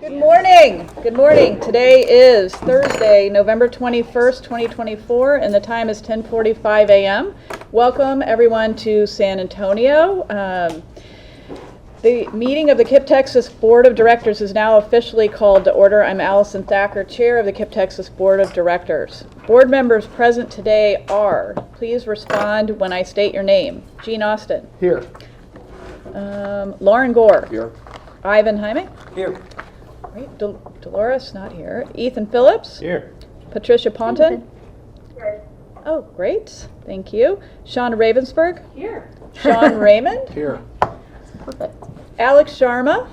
Good morning. Good morning. Today is Thursday, November 21st, 2024, and the time is 10:45 a.m. Welcome everyone to San Antonio. The meeting of the KTX Board of Directors is now officially called to order. I'm Allison Thacker, Chair of the KTX Board of Directors. Board members present today are, please respond when I state your name. Gene Austin. Here. Lauren Gore. Here. Ivan Jaime. Here. Great. Dolores, not here. Ethan Phillips. Here. Patricia Ponton. Here. Oh, great. Thank you. Sean Ravensburg. Here. Sean Raymond. Here. Perfect. Alex Sharma.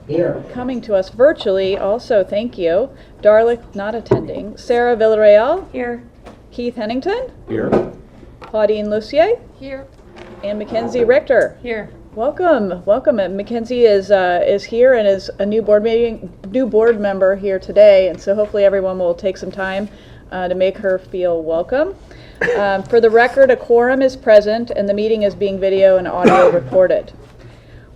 Here. Coming to us virtually also, thank you. Darlick, not attending. Sarah Villarreal. Here. Keith Hennington. Here. Claudine Lucier. Here. And Mackenzie Richter. Here. Welcome, welcome. And Mackenzie is here and is a new board member here today, and so hopefully everyone will take some time to make her feel welcome. For the record, a quorum is present, and the meeting is being video and audio recorded.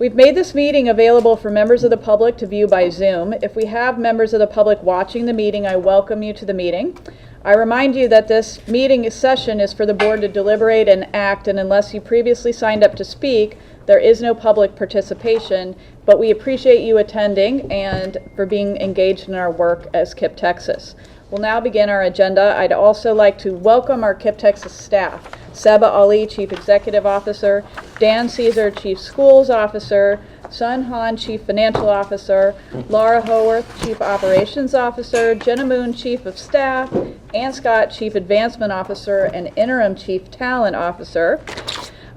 We've made this meeting available for members of the public to view by Zoom. If we have members of the public watching the meeting, I welcome you to the meeting. I remind you that this meeting session is for the board to deliberate and act, and unless you previously signed up to speak, there is no public participation, but we appreciate you attending and for being engaged in our work as KIPP Texas. We'll now begin our agenda. I'd also like to welcome our KIPP Texas staff. Seba Ali, Chief Executive Officer, Dan Caesar, Chief Schools Officer, Sun Han, Chief Financial Officer, Laura Howarth, Chief Operations Officer, Jenna Moon, Chief of Staff, Ann Scott, Chief Advancement Officer and Interim Chief Talent Officer,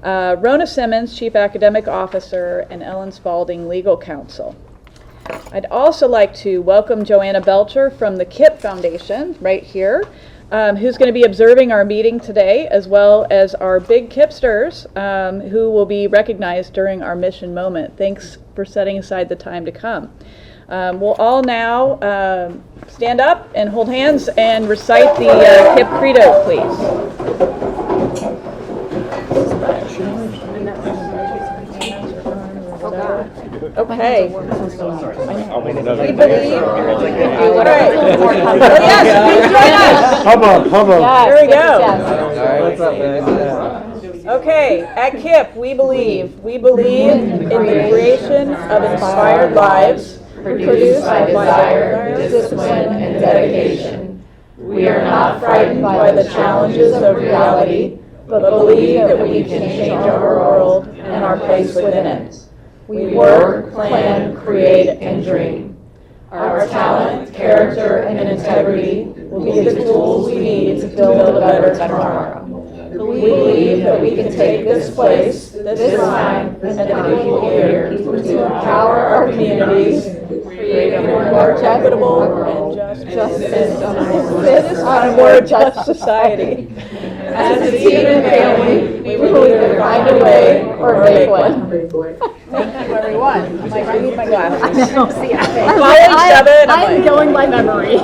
Rona Simmons, Chief Academic Officer, and Ellen Spalding, Legal Counsel. I'd also like to welcome Joanna Belcher from the KIPP Foundation, right here, who's going to be observing our meeting today, as well as our big KIPPsters, who will be recognized during our mission moment. Thanks for setting aside the time to come. We'll all now stand up and hold hands and recite the KIPP Credo, please. Okay. We believe. All right. Yes, please join us. There we go. Okay. At KIPP, we believe in the creation of inspired lives produced by desire, discipline, and dedication. We are not frightened by the challenges of reality, but believe that we can change our world and our place within it. We work, plan, create, and dream. Our talent, character, and integrity will be the tools we need to build a better tomorrow. We believe that we can take this place, this time, and the people here to empower our communities, create a more equitable and a more just society. As a team and family, we will either find a way or make one. Thank you, everyone. I need my glasses. I don't see it. I'm going by memory. I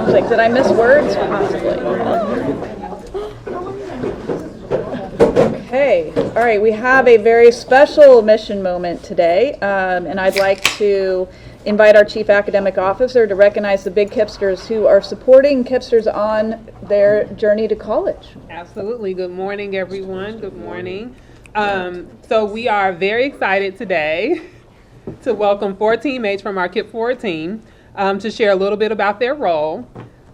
was like, did I miss words? Possibly. Okay. All right. We have a very special mission moment today, and I'd like to invite our Chief Academic Officer to recognize the big KIPPsters who are supporting KIPPsters on their journey to college. Absolutely. Good morning, everyone. Good morning. So we are very excited today to welcome 4 teammates from our KIPP 4 team to share a little bit about their role.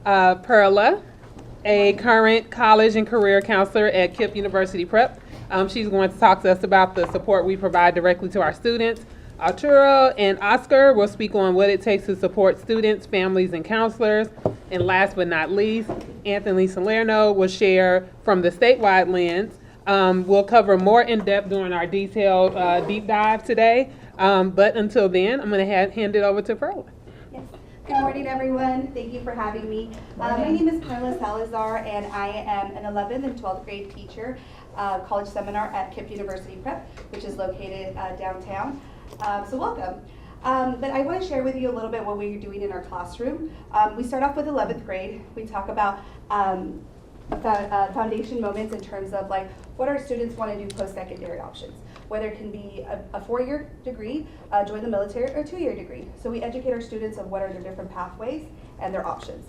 Perla, a current college and career counselor at KIPP University Prep. She's going to talk to us about the support we provide directly to our students. Arturo and Oscar will speak on what it takes to support students, families, and counselors. And last but not least, Anthony Salerno will share from the statewide lens. We'll cover more in depth during our detailed deep dive today. But until then, I'm going to hand it over to Perla. Yes. Good morning, everyone. Thank you for having me. My name is Perla Salazar, and I am an 11th and 12th grade teacher, college seminar at KIPP University Prep, which is located downtown. So welcome. But I want to share with you a little bit what we're doing in our classroom. We start off with 11th grade. We talk about foundation moments in terms of like what our students want to do post-secondary options. whether it can be a 4-year degree, join the military, or a 2-year degree. So we educate our students on what are their different pathways and their options.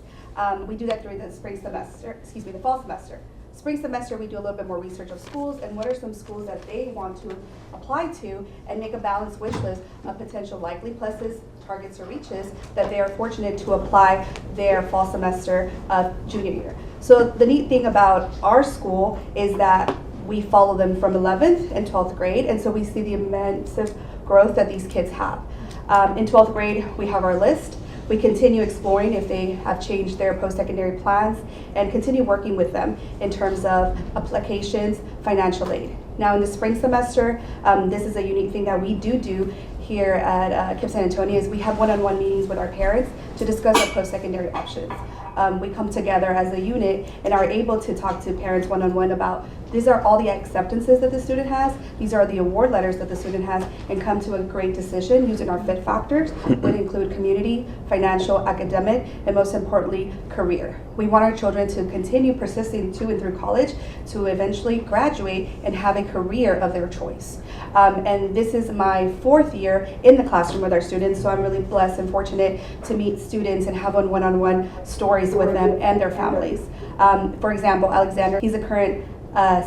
We do that during the the fall semester. Spring semester, we do a little bit more research of schools and what are some schools that they want to apply to and make a balanced wish list of potential likely pluses, targets, or reaches that they are fortunate to apply their fall semester of junior year. So the neat thing about our school is that we follow them from 11th and 12th grade, and so we see the immense growth that these kids have. In 12th grade, we have our list. We continue exploring if they have changed their post-secondary plans and continue working with them in terms of applications, financial aid. Now in the spring semester, this is a unique thing that we do here at KIPP San Antonio is we have one-on-one meetings with our parents to discuss our post-secondary options. We come together as a unit and are able to talk to parents one-on-one about these are all the acceptances that the student has, these are the award letters that the student has, and come to a great decision using our fit factors, would include community, financial, academic, and most importantly, career. We want our children to continue persisting to and through college to eventually graduate and have a career of their choice. And this is my 4th year in the classroom with our students, so I'm really blessed and fortunate to meet students and have one-on-one stories with them and their families. For example, Alexander, he's a current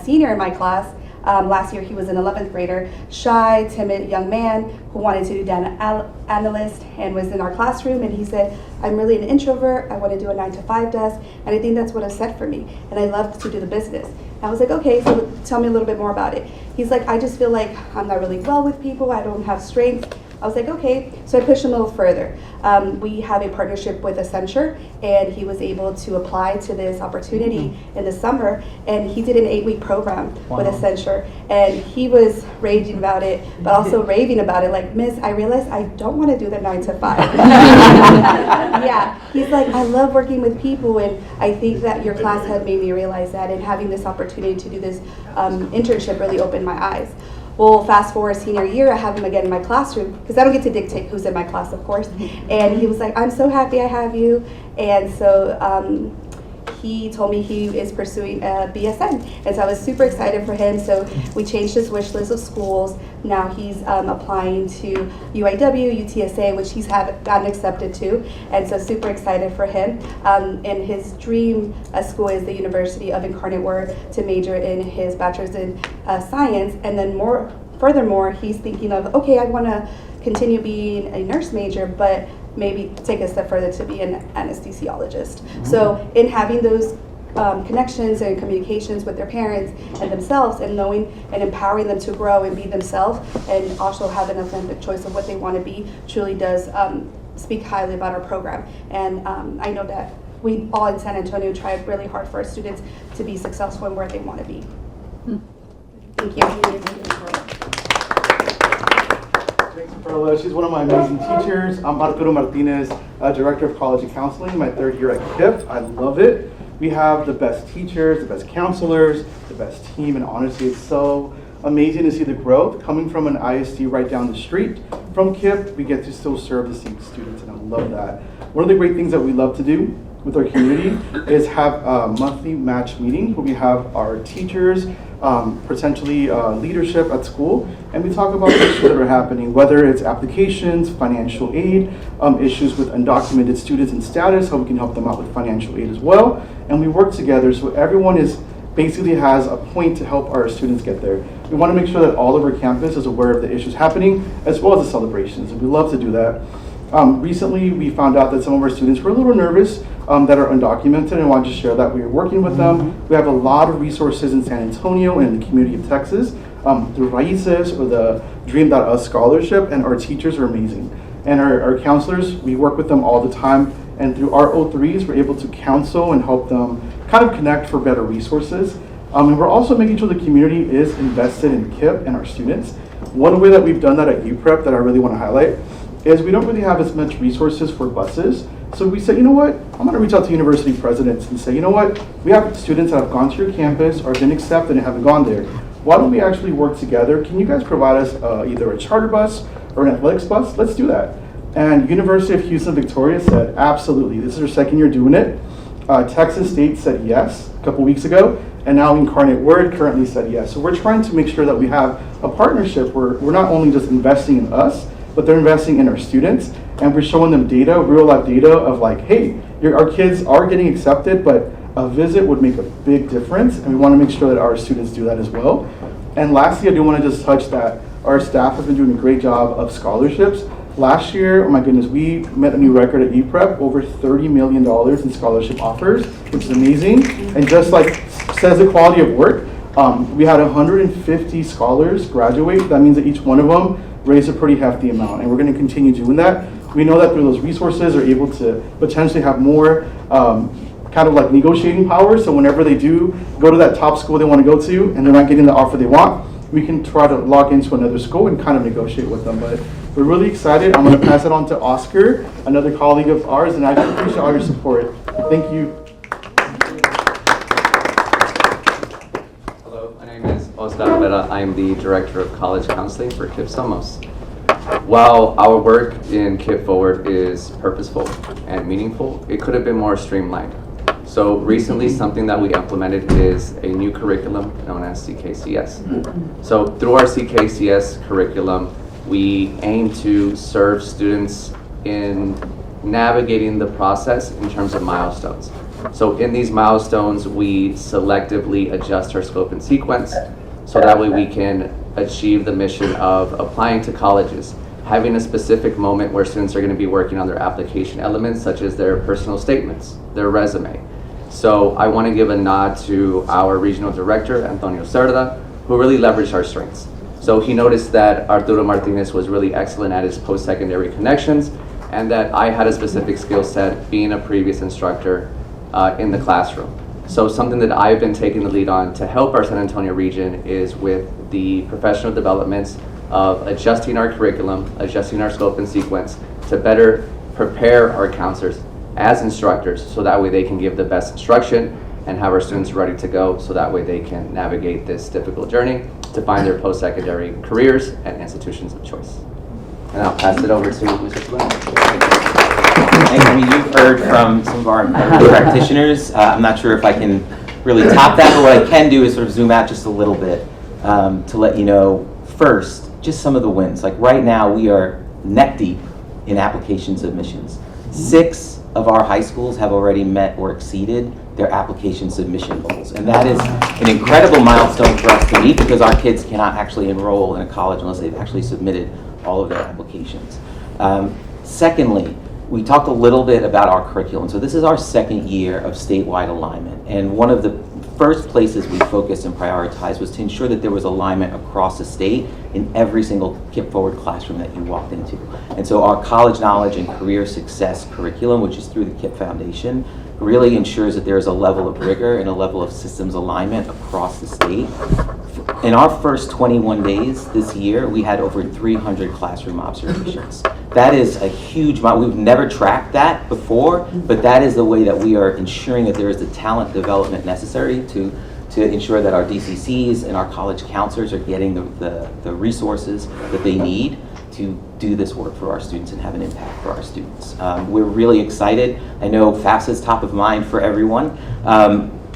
senior in my class. Last year he was an 11th grader, shy, timid young man who wanted to do data analyst and was in our classroom, and he said, I'm really an introvert, I want to do a 9-to-5 desk, and I think that's what is set for me, and I love to do the business. And I was like, okay, so tell me a little bit more about it. He's like, I just feel like I'm not really well with people, I don't have strength. I was like, okay, so I pushed him a little further. We have a partnership with Accenture, and he was able to apply to this opportunity in the summer, and he did an 8-week program with Accenture, and he was raging about it, but also raving about it, like, Miss, I realized I don't want to do the 9-to-5. Yeah, he's like, I love working with people, and I think that your class had made me realize that, and having this opportunity to do this internship really opened my eyes. Well, fast forward senior year, I have him again in my classroom because I don't get to dictate who's in my class, of course. And he was like, I'm so happy I have you. And so he told me he is pursuing a BSN. And so I was super excited for him. So we changed his wish list of schools. Now he's applying to UIW, UTSA, which he's gotten accepted to. And so super excited for him. And his dream school is the University of Incarnate Word to major in his bachelor's in science. And then furthermore, he's thinking of, okay, I want to continue being a nurse major, but maybe take a step further to be an anesthesiologist. Mm-hmm. So in having those connections and communications with their parents and themselves, and knowing and empowering them to grow and be themselves, and also have an authentic choice of what they want to be, truly does speak highly about our program. And I know that we all in San Antonio try really hard for our students to be successful in where they want to be. Thank you. Perla. She's one of my amazing teachers. I'm Arturo Martinez, Director of College and Counseling, my 3rd year at KIPP. I love it. We have the best teachers, the best counselors, the best team, and honestly, it's so amazing to see the growth coming from an ISD right down the street from KIPP. We get to still serve the same students, and I love that. One of the great things that we love to do with our community is have a monthly match meeting where we have our teachers, potentially leadership at school, and we talk about issues that are happening, whether it's applications, financial aid, issues with undocumented students and status, how we can help them out with financial aid as well, and we work together so everyone basically has a point to help our students get there. We want to make sure that all of our campus is aware of the issues happening as well as the celebrations, and we love to do that. Recently, we found out that some of our students were a little nervous that are undocumented, and I wanted to share that we are working with them. We have a lot of resources in San Antonio and in the community of Texas through Raices or the Dream.us scholarship, and our teachers are amazing. And our counselors, we work with them all the time, and through our O3s, we're able to counsel and help them kind of connect for better resources. And we're also making sure the community is invested in KIPP and our students. One way that we've done that at UPrep that I really want to highlight is we don't really have as much resources for buses. So we said, you know what, I'm going to reach out to university presidents and say, you know what, we have students that have gone to your campus or been accepted and haven't gone there. Why don't we actually work together? Can you guys provide us either a charter bus or an athletics bus? Let's do that. And University of Houston Victoria said, absolutely. This is our 2nd year doing it. Texas State said yes a couple weeks ago, and now Incarnate Word currently said yes. So we're trying to make sure that we have a partnership where we're not only just investing in us, but they're investing in our students, and we're showing them data, real life data of like, hey, our kids are getting accepted, but a visit would make a big difference, and we want to make sure that our students do that as well. And lastly, I do want to just touch that our staff has been doing a great job of scholarships. Last year, oh my goodness, we met a new record at ePrep, over $30 million in scholarship offers, which is amazing. And just like says the quality of work, we had 150 scholars graduate. That means that each one of them raised a pretty hefty amount, and we're going to continue doing that. We know that through those resources are able to potentially have more kind of like negotiating power, so whenever they do go to that top school they want to go to and they're not getting the offer they want, we can try to log into another school and kind of negotiate with them. But we're really excited. I'm going to pass it on to Oscar, another colleague of ours, and I appreciate all your support. Thank you. Hello, my name is Oscar Rivera. I am the Director of College Counseling for KIPP Somos. While our work in KIPP Forward is purposeful and meaningful, it could have been more streamlined. So recently, something that we implemented is a new curriculum known as CKCS. So through our CKCS curriculum, we aim to serve students in navigating the process in terms of milestones. So in these milestones, we selectively adjust our scope and sequence so that way we can achieve the mission of applying to colleges, having a specific moment where students are going to be working on their application elements, such as their personal statements, their resume. So I want to give a nod to our regional director, Antonio Cerda, who really leveraged our strengths. So he noticed that Arturo Martinez was really excellent at his post-secondary connections, and that I had a specific skill set being a previous instructor in the classroom. So something that I've been taking the lead on to help our San Antonio region is with the professional developments of adjusting our curriculum, adjusting our scope and sequence to better prepare our counselors as instructors, so that way they can give the best instruction and have our students ready to go, so that way they can navigate this difficult journey to find their post-secondary careers and institutions of choice. And I'll pass it over to Mr. Flynn. I mean, you've heard from some of our practitioners. I'm not sure if I can really top that, but what I can do is sort of zoom out just a little bit to let you know, first, just some of the wins. Like right now, we are neck deep in application submissions. 6 of our high schools have already met or exceeded their application submission goals. And that is an incredible milestone for us to meet, because our kids cannot actually enroll in a college unless they've actually submitted all of their applications. Secondly, we talked a little bit about our curriculum. So this is our second year of statewide alignment. And one of the first places we focused and prioritized was to ensure that there was alignment across the state in every single KIPP Forward classroom that you walked into. And so our college knowledge and career success curriculum, which is through the KIPP Foundation, really ensures that there is a level of rigor and a level of systems alignment across the state. In our first 21 days this year, we had over 300 classroom observations. That is a huge amount. We've never tracked that before, but that is the way that we are ensuring that there is the talent development necessary to ensure that our DCCs and our college counselors are getting the resources that they need to do this work for our students and have an impact for our students. We're really excited. I know FAFSA is top of mind for everyone.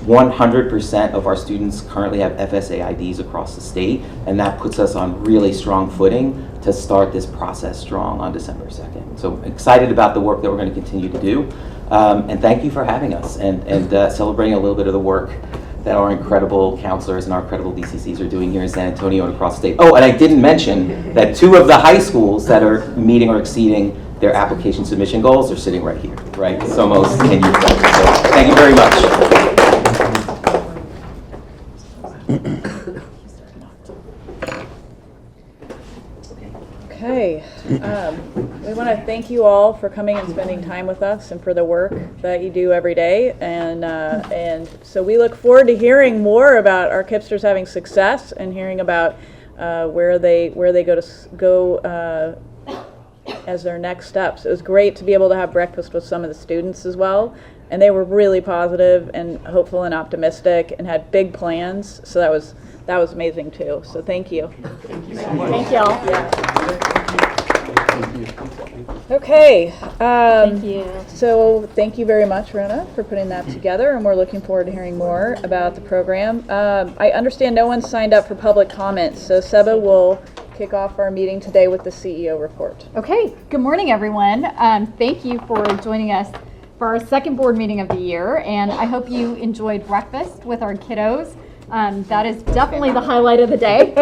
100% of our students currently have FSA IDs across the state, and that puts us on really strong footing to start this process strong on December 2nd. So excited about the work that we're going to continue to do. And thank you for having us and celebrating a little bit of the work that our incredible counselors and our incredible DCCs are doing here in San Antonio and across the state. Oh, and I didn't mention that 2 of the high schools that are meeting or exceeding their application submission goals are sitting right here, right? Somos and UFO. So thank you very much. Okay, we want to thank you all for coming and spending time with us and for the work that you do every day. And so we look forward to hearing more about our KIPsters having success and hearing about where they go as their next steps. It was great to be able to have breakfast with some of the students as well, and they were really positive and hopeful and optimistic and had big plans. So that was amazing too. So thank you. Thank you so much. Thank y'all. Thank you. Okay. Thank you. So thank you very much, Rona, for putting that together, and we're looking forward to hearing more about the program. I understand no one signed up for public comments, so Seba will kick off our meeting today with the CEO report. Okay, good morning, everyone. Thank you for joining us for our second board meeting of the year, and I hope you enjoyed breakfast with our kiddos. That is definitely the highlight of the day.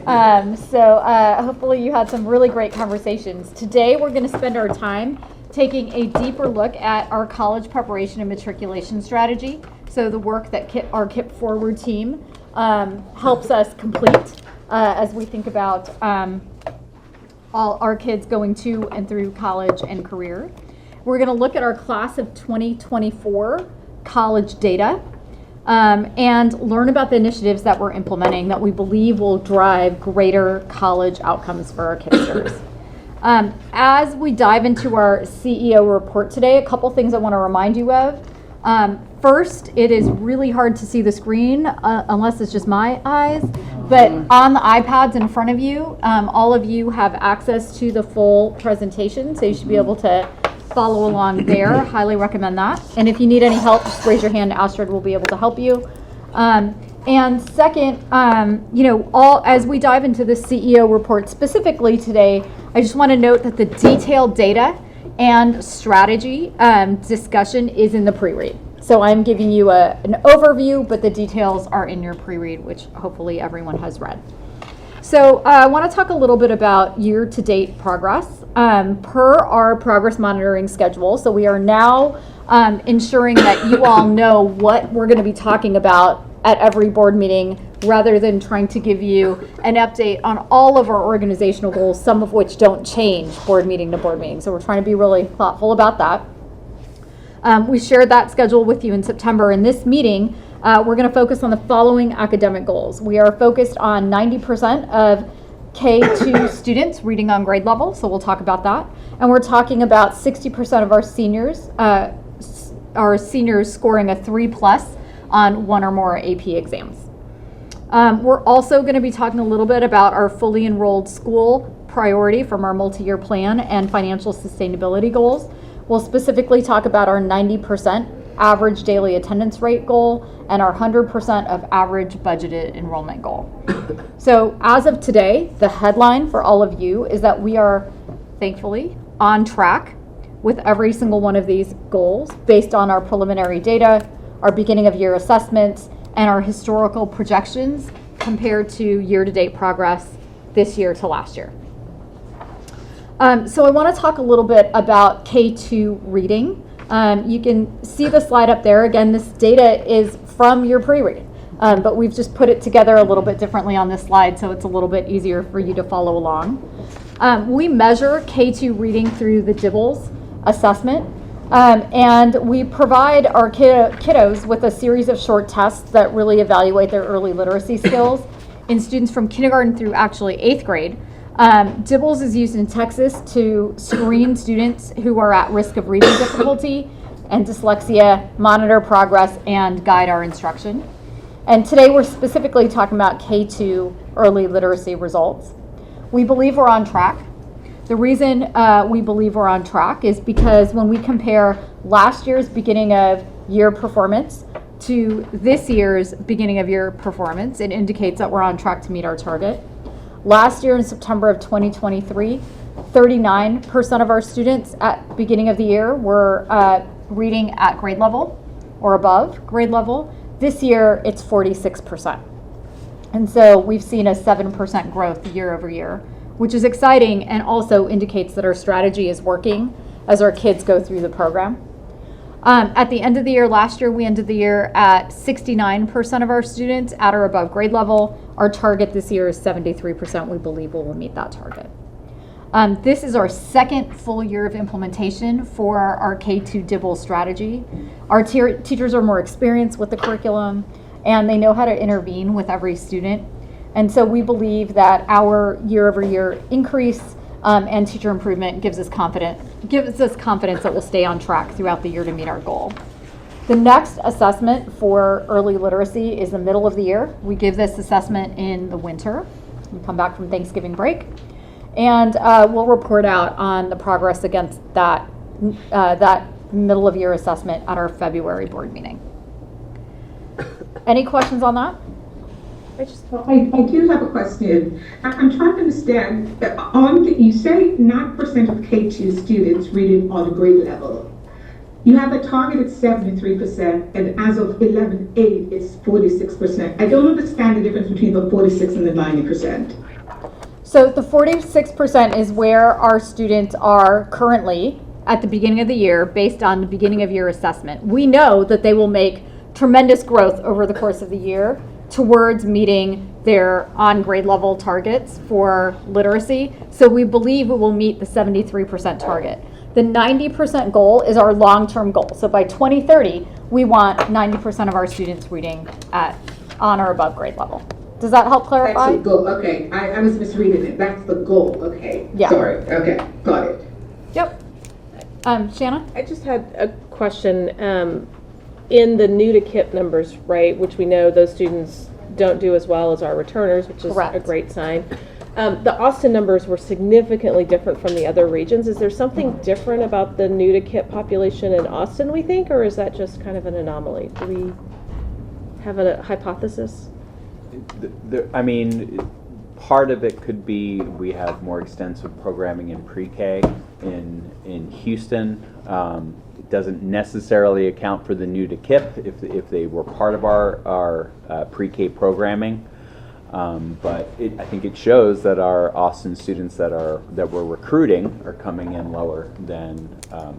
Hopefully you had some really great conversations. Today we're going to spend our time taking a deeper look at our college preparation and matriculation strategy. So the work that our KIP Forward team helps us complete as we think about all our kids going to and through college and career. We're going to look at our class of 2024 college data. And learn about the initiatives that we're implementing that we believe will drive greater college outcomes for our kidsters. As we dive into our CEO report today, a couple things I want to remind you of. First, it is really hard to see the screen unless it's just my eyes, but on the iPads in front of you, all of you have access to the full presentation, so you should be able to follow along there. Highly recommend that. And if you need any help, just raise your hand. Astrid will be able to help you. And second, as we dive into the CEO report specifically today, I just want to note that the detailed data and strategy discussion is in the pre-read. So I'm giving you an overview, but the details are in your pre-read, which hopefully everyone has read. So I want to talk a little bit about year-to-date progress per our progress monitoring schedule. So we are now ensuring that you all know what we're going to be talking about at every board meeting, rather than trying to give you an update on all of our organizational goals, some of which don't change board meeting to board meeting. So we're trying to be really thoughtful about that. We shared that schedule with you in September. In this meeting, we're going to focus on the following academic goals. We are focused on 90% of K2 students reading on grade level, so we'll talk about that. And we're talking about 60% of our seniors scoring a 3+ on one or more AP exams. We're also going to be talking a little bit about our fully enrolled school priority from our multi-year plan and financial sustainability goals. We'll specifically talk about our 90% average daily attendance rate goal and our 100% of average budgeted enrollment goal. So as of today, the headline for all of you is that we are thankfully on track with every single one of these goals based on our preliminary data, our beginning of year assessments, and our historical projections compared to year-to-date progress this year to last year. So I want to talk a little bit about K2 reading. You can see the slide up there. Again, this data is from your pre-read, but we've just put it together a little bit differently on this slide, so it's a little bit easier for you to follow along. We measure K2 reading through the DIBELS assessment, and we provide our kiddos with a series of short tests that really evaluate their early literacy skills in students from kindergarten through actually 8th grade. DIBELS is used in Texas to screen students who are at risk of reading difficulty and dyslexia, monitor progress, and guide our instruction. And today we're specifically talking about K2 early literacy results. We believe we're on track. The reason we believe we're on track is because when we compare last year's beginning of year performance to this year's beginning of year performance, it indicates that we're on track to meet our target. Last year in September of 2023, 39% of our students at beginning of the year were reading at grade level or above grade level. This year, it's 46%. And so we've seen a 7% growth year over year, which is exciting and also indicates that our strategy is working as our kids go through the program. At the end of the year, last year, we ended the year at 69% of our students at or above grade level. Our target this year is 73%. We believe we will meet that target. This is our second full year of implementation for our K2 DIBELS strategy. Our teachers are more experienced with the curriculum, and they know how to intervene with every student. And so we believe that our year-over-year increase and teacher improvement gives us confidence that we'll stay on track throughout the year to meet our goal. The next assessment for early literacy is the middle of the year. We give this assessment in the winter. We come back from Thanksgiving break. And we'll report out on the progress against that, that middle of year assessment at our February board meeting. Any questions on that? I do have a question. I'm trying to understand, you say 9% of K2 students reading on a grade level. You have a target at 73%, and as of 11/8, it's 46%. I don't understand the difference between the 46 and the 90%. So the 46% is where our students are currently at the beginning of the year based on the beginning of year assessment. We know that they will make tremendous growth over the course of the year towards meeting their on grade level targets for literacy. So we believe we will meet the 73% target. The 90% goal is our long-term goal. So by 2030, we want 90% of our students reading at on or above grade level. Does that help clarify? That's the goal. Okay, I was misreading it. That's the goal. Okay. Yeah. Sorry. Okay, got it. Yep. Shanna? I just had a question. In the new to KIP numbers, right, which we know those students don't do as well as our returners, which is Correct. a great sign. The Austin numbers were significantly different from the other regions. Is there something different about the new to KIP population in Austin, we think, or is that just kind of an anomaly? Do we have a hypothesis? I mean, part of it could be we have more extensive programming in pre-K in Houston. It doesn't necessarily account for the new to KIP if they were part of our pre-K programming. But I think it shows that our Austin students that we're recruiting are coming in lower than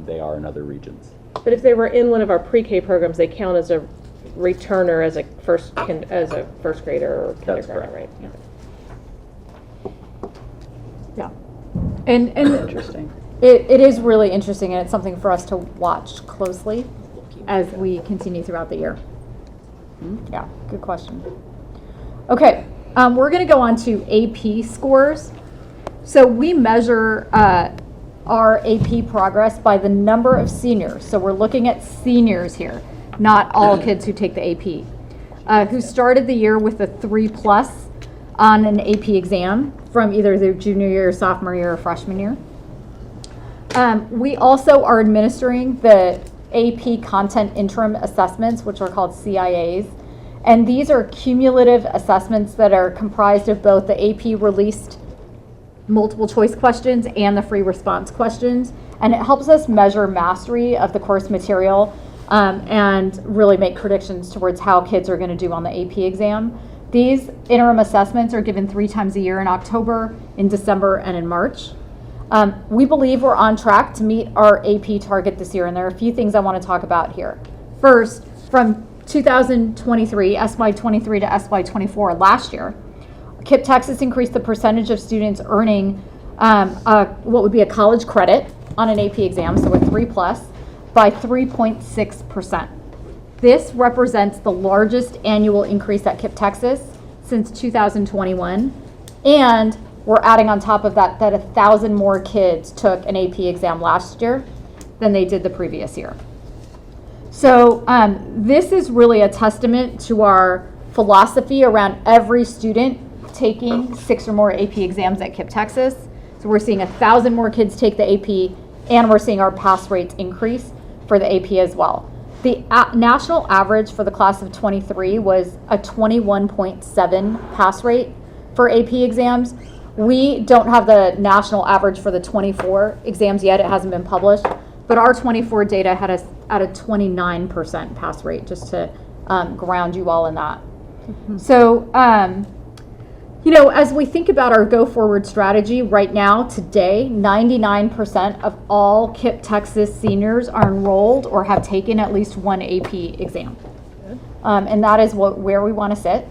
they are in other regions. But if they were in one of our pre-K programs, they count as a returner as a first grader or That's kindergarten, correct. right? Yeah. And Interesting. it is really interesting, and it's something for us to watch closely as we continue throughout the year. Yeah, good question. Okay, we're going to go on to AP scores. So we measure our AP progress by the number of seniors. So we're looking at seniors here, not all kids who take the AP, who started the year with a 3+ on an AP exam from either their junior year, sophomore year, or freshman year. We also are administering the AP content interim assessments, which are called CIAs. And these are cumulative assessments that are comprised of both the AP released multiple choice questions and the free response questions. And it helps us measure mastery of the course material and really make predictions towards how kids are going to do on the AP exam. These interim assessments are given 3 times a year in October, in December, and in March. We believe we're on track to meet our AP target this year, and there are a few things I want to talk about here. First, from 2023, SY23 to SY24 last year, KIPP Texas increased the percentage of students earning what would be a college credit on an AP exam, so a 3+, by 3.6%. This represents the largest annual increase at KIPP Texas since 2021, and we're adding on top of that 1,000 more kids took an AP exam last year than they did the previous year. So this is really a testament to our philosophy around every student taking 6 or more AP exams at KIPP Texas. So we're seeing 1,000 more kids take the AP, and we're seeing our pass rates increase for the AP as well. The national average for the class of 23 was a 21.7 pass rate for AP exams. We don't have the national average for the 24 exams yet. It hasn't been published. But our 24 data had us at a 29% pass rate, just to ground you all in that. So, as we think about our go-forward strategy right now, today, 99% of all KIPP Texas seniors are enrolled or have taken at least one AP exam. And that is where we want to sit.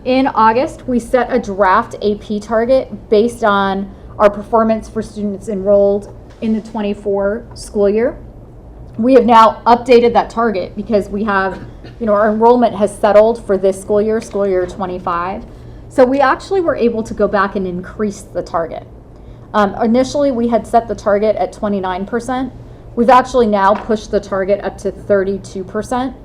In August, we set a draft AP target based on our performance for students enrolled in the 24 school year. We have now updated that target because we have, our enrollment has settled for this school year 25. So we actually were able to go back and increase the target. Initially, we had set the target at 29%. We've actually now pushed the target up to 32%.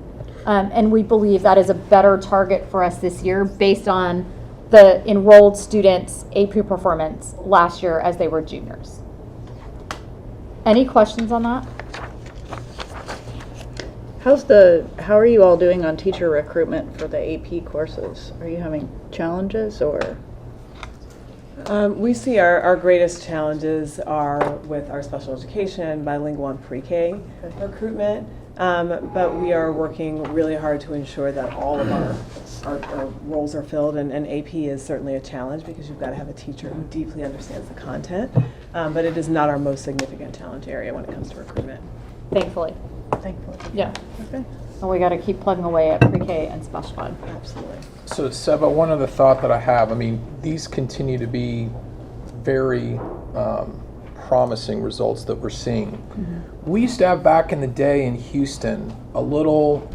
And we believe that is a better target for us this year based on the enrolled students' AP performance last year as they were juniors. Any questions on that? How are you all doing on teacher recruitment for the AP courses? Are you having challenges or? We see our greatest challenges are with our special education, bilingual, and pre-K recruitment. But we are working really hard to ensure that all of our roles are filled, and AP is certainly a challenge because you've got to have a teacher who deeply understands the content. But it is not our most significant challenge area when it comes to recruitment. Thankfully. Yeah. Okay. And we got to keep plugging away at pre-K and special ed. Absolutely. So Seba, one other thought that I have, I mean, these continue to be very promising results that we're seeing. We used to have back in the day in Houston a little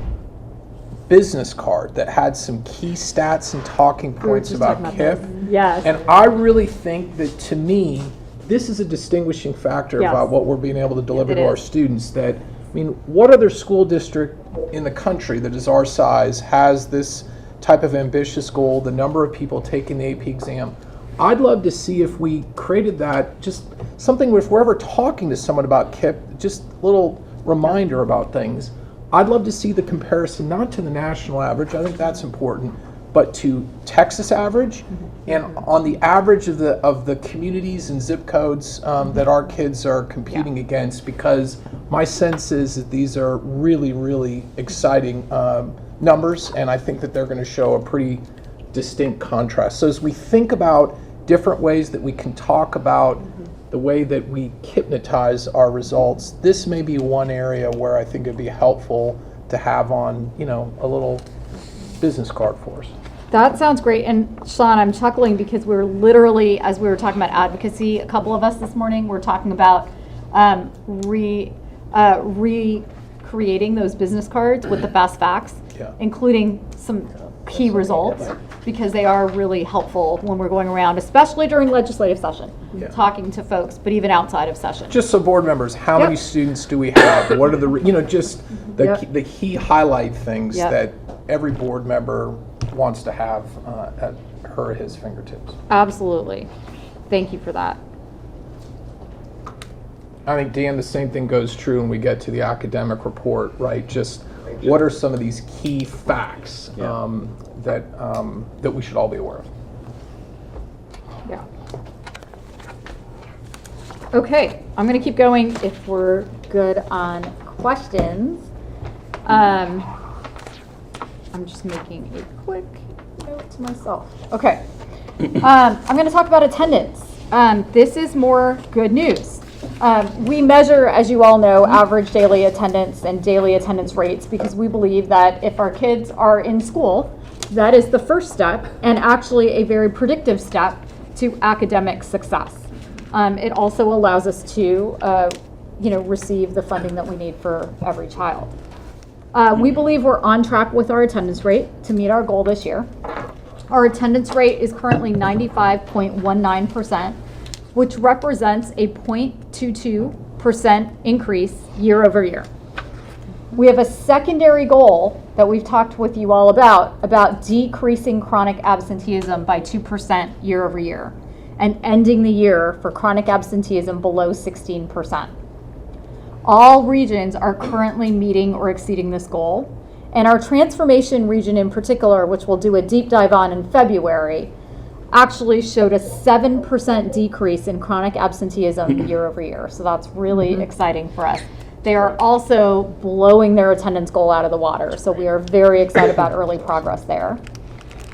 business card that had some key stats and talking points about KIPP. Yes. And I really think that, to me, this is a distinguishing factor Yes. about what we're being able to deliver It to our is. students. That, I mean, what other school district in the country that is our size has this type of ambitious goal, the number of people taking the AP exam? I'd love to see if we created that, just something if we're ever talking to someone about KIPP, just a little reminder about things. I'd love to see the comparison, not to the national average, I think that's important, but to Texas average, and on the average of the communities and zip codes that our kids are competing against, because my sense is that these are really, really exciting numbers, and I think that they're going to show a pretty distinct contrast. So as we think about different ways that we can talk about the way that we hypnotize our results, this may be one area where I think it'd be helpful to have on, a little business card for us. That sounds great. And Sean, I'm chuckling because we're literally, as we were talking about advocacy, a couple of us this morning were talking about recreating those business cards with the fast facts, including some key results, because they are really helpful when we're going around, especially during legislative session, talking to folks, but even outside of session. Just so board members, how many students do we have? What are the, just the key highlight things that every board member wants to have at her or his fingertips? Absolutely. Thank you for that. I think, Dan, the same thing goes true when we get to the academic report, right? Just what are some of these key facts that we should all be aware of? Yeah. Okay, I'm going to keep going if we're good on questions. I'm just making a quick note to myself. Okay. I'm going to talk about attendance. This is more good news. We measure, as you all know, average daily attendance and daily attendance rates because we believe that if our kids are in school, that is the first step and actually a very predictive step to academic success. It also allows us to, receive the funding that we need for every child. We believe we're on track with our attendance rate to meet our goal this year. Our attendance rate is currently 95.19%, which represents a 0.22% increase year over year. We have a secondary goal that we've talked with you all about decreasing chronic absenteeism by 2% year over year and ending the year for chronic absenteeism below 16%. All regions are currently meeting or exceeding this goal, and our transformation region in particular, which we'll do a deep dive on in February, actually showed a 7% decrease in chronic absenteeism year over year. So that's really exciting for us. They are also blowing their attendance goal out of the water. So we are very excited about early progress there.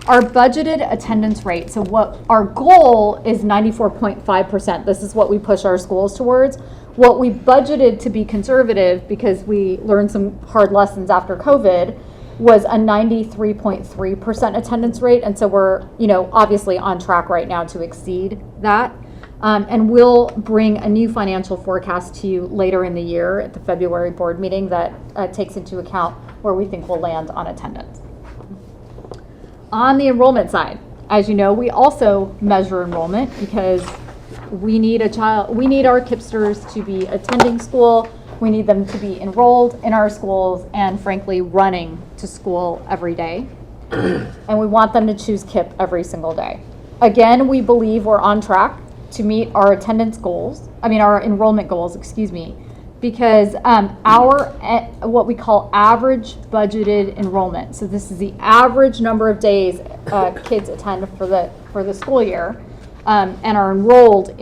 Our budgeted attendance rate, so what our goal is 94.5%. This is what we push our schools towards. What we budgeted to be conservative, because we learned some hard lessons after COVID, was a 93.3% attendance rate. And so we're, obviously on track right now to exceed that. And we'll bring a new financial forecast to you later in the year at the February board meeting that takes into account where we think we'll land on attendance. On the enrollment side, as you know, we also measure enrollment because we need our KIPsters to be attending school. We need them to be enrolled in our schools and, frankly, running to school every day. and we want them to choose KIPP every single day. Again, we believe we're on track to meet our our enrollment goals, because our what we call average budgeted enrollment. So this is the average number of days kids attend for the school year and are enrolled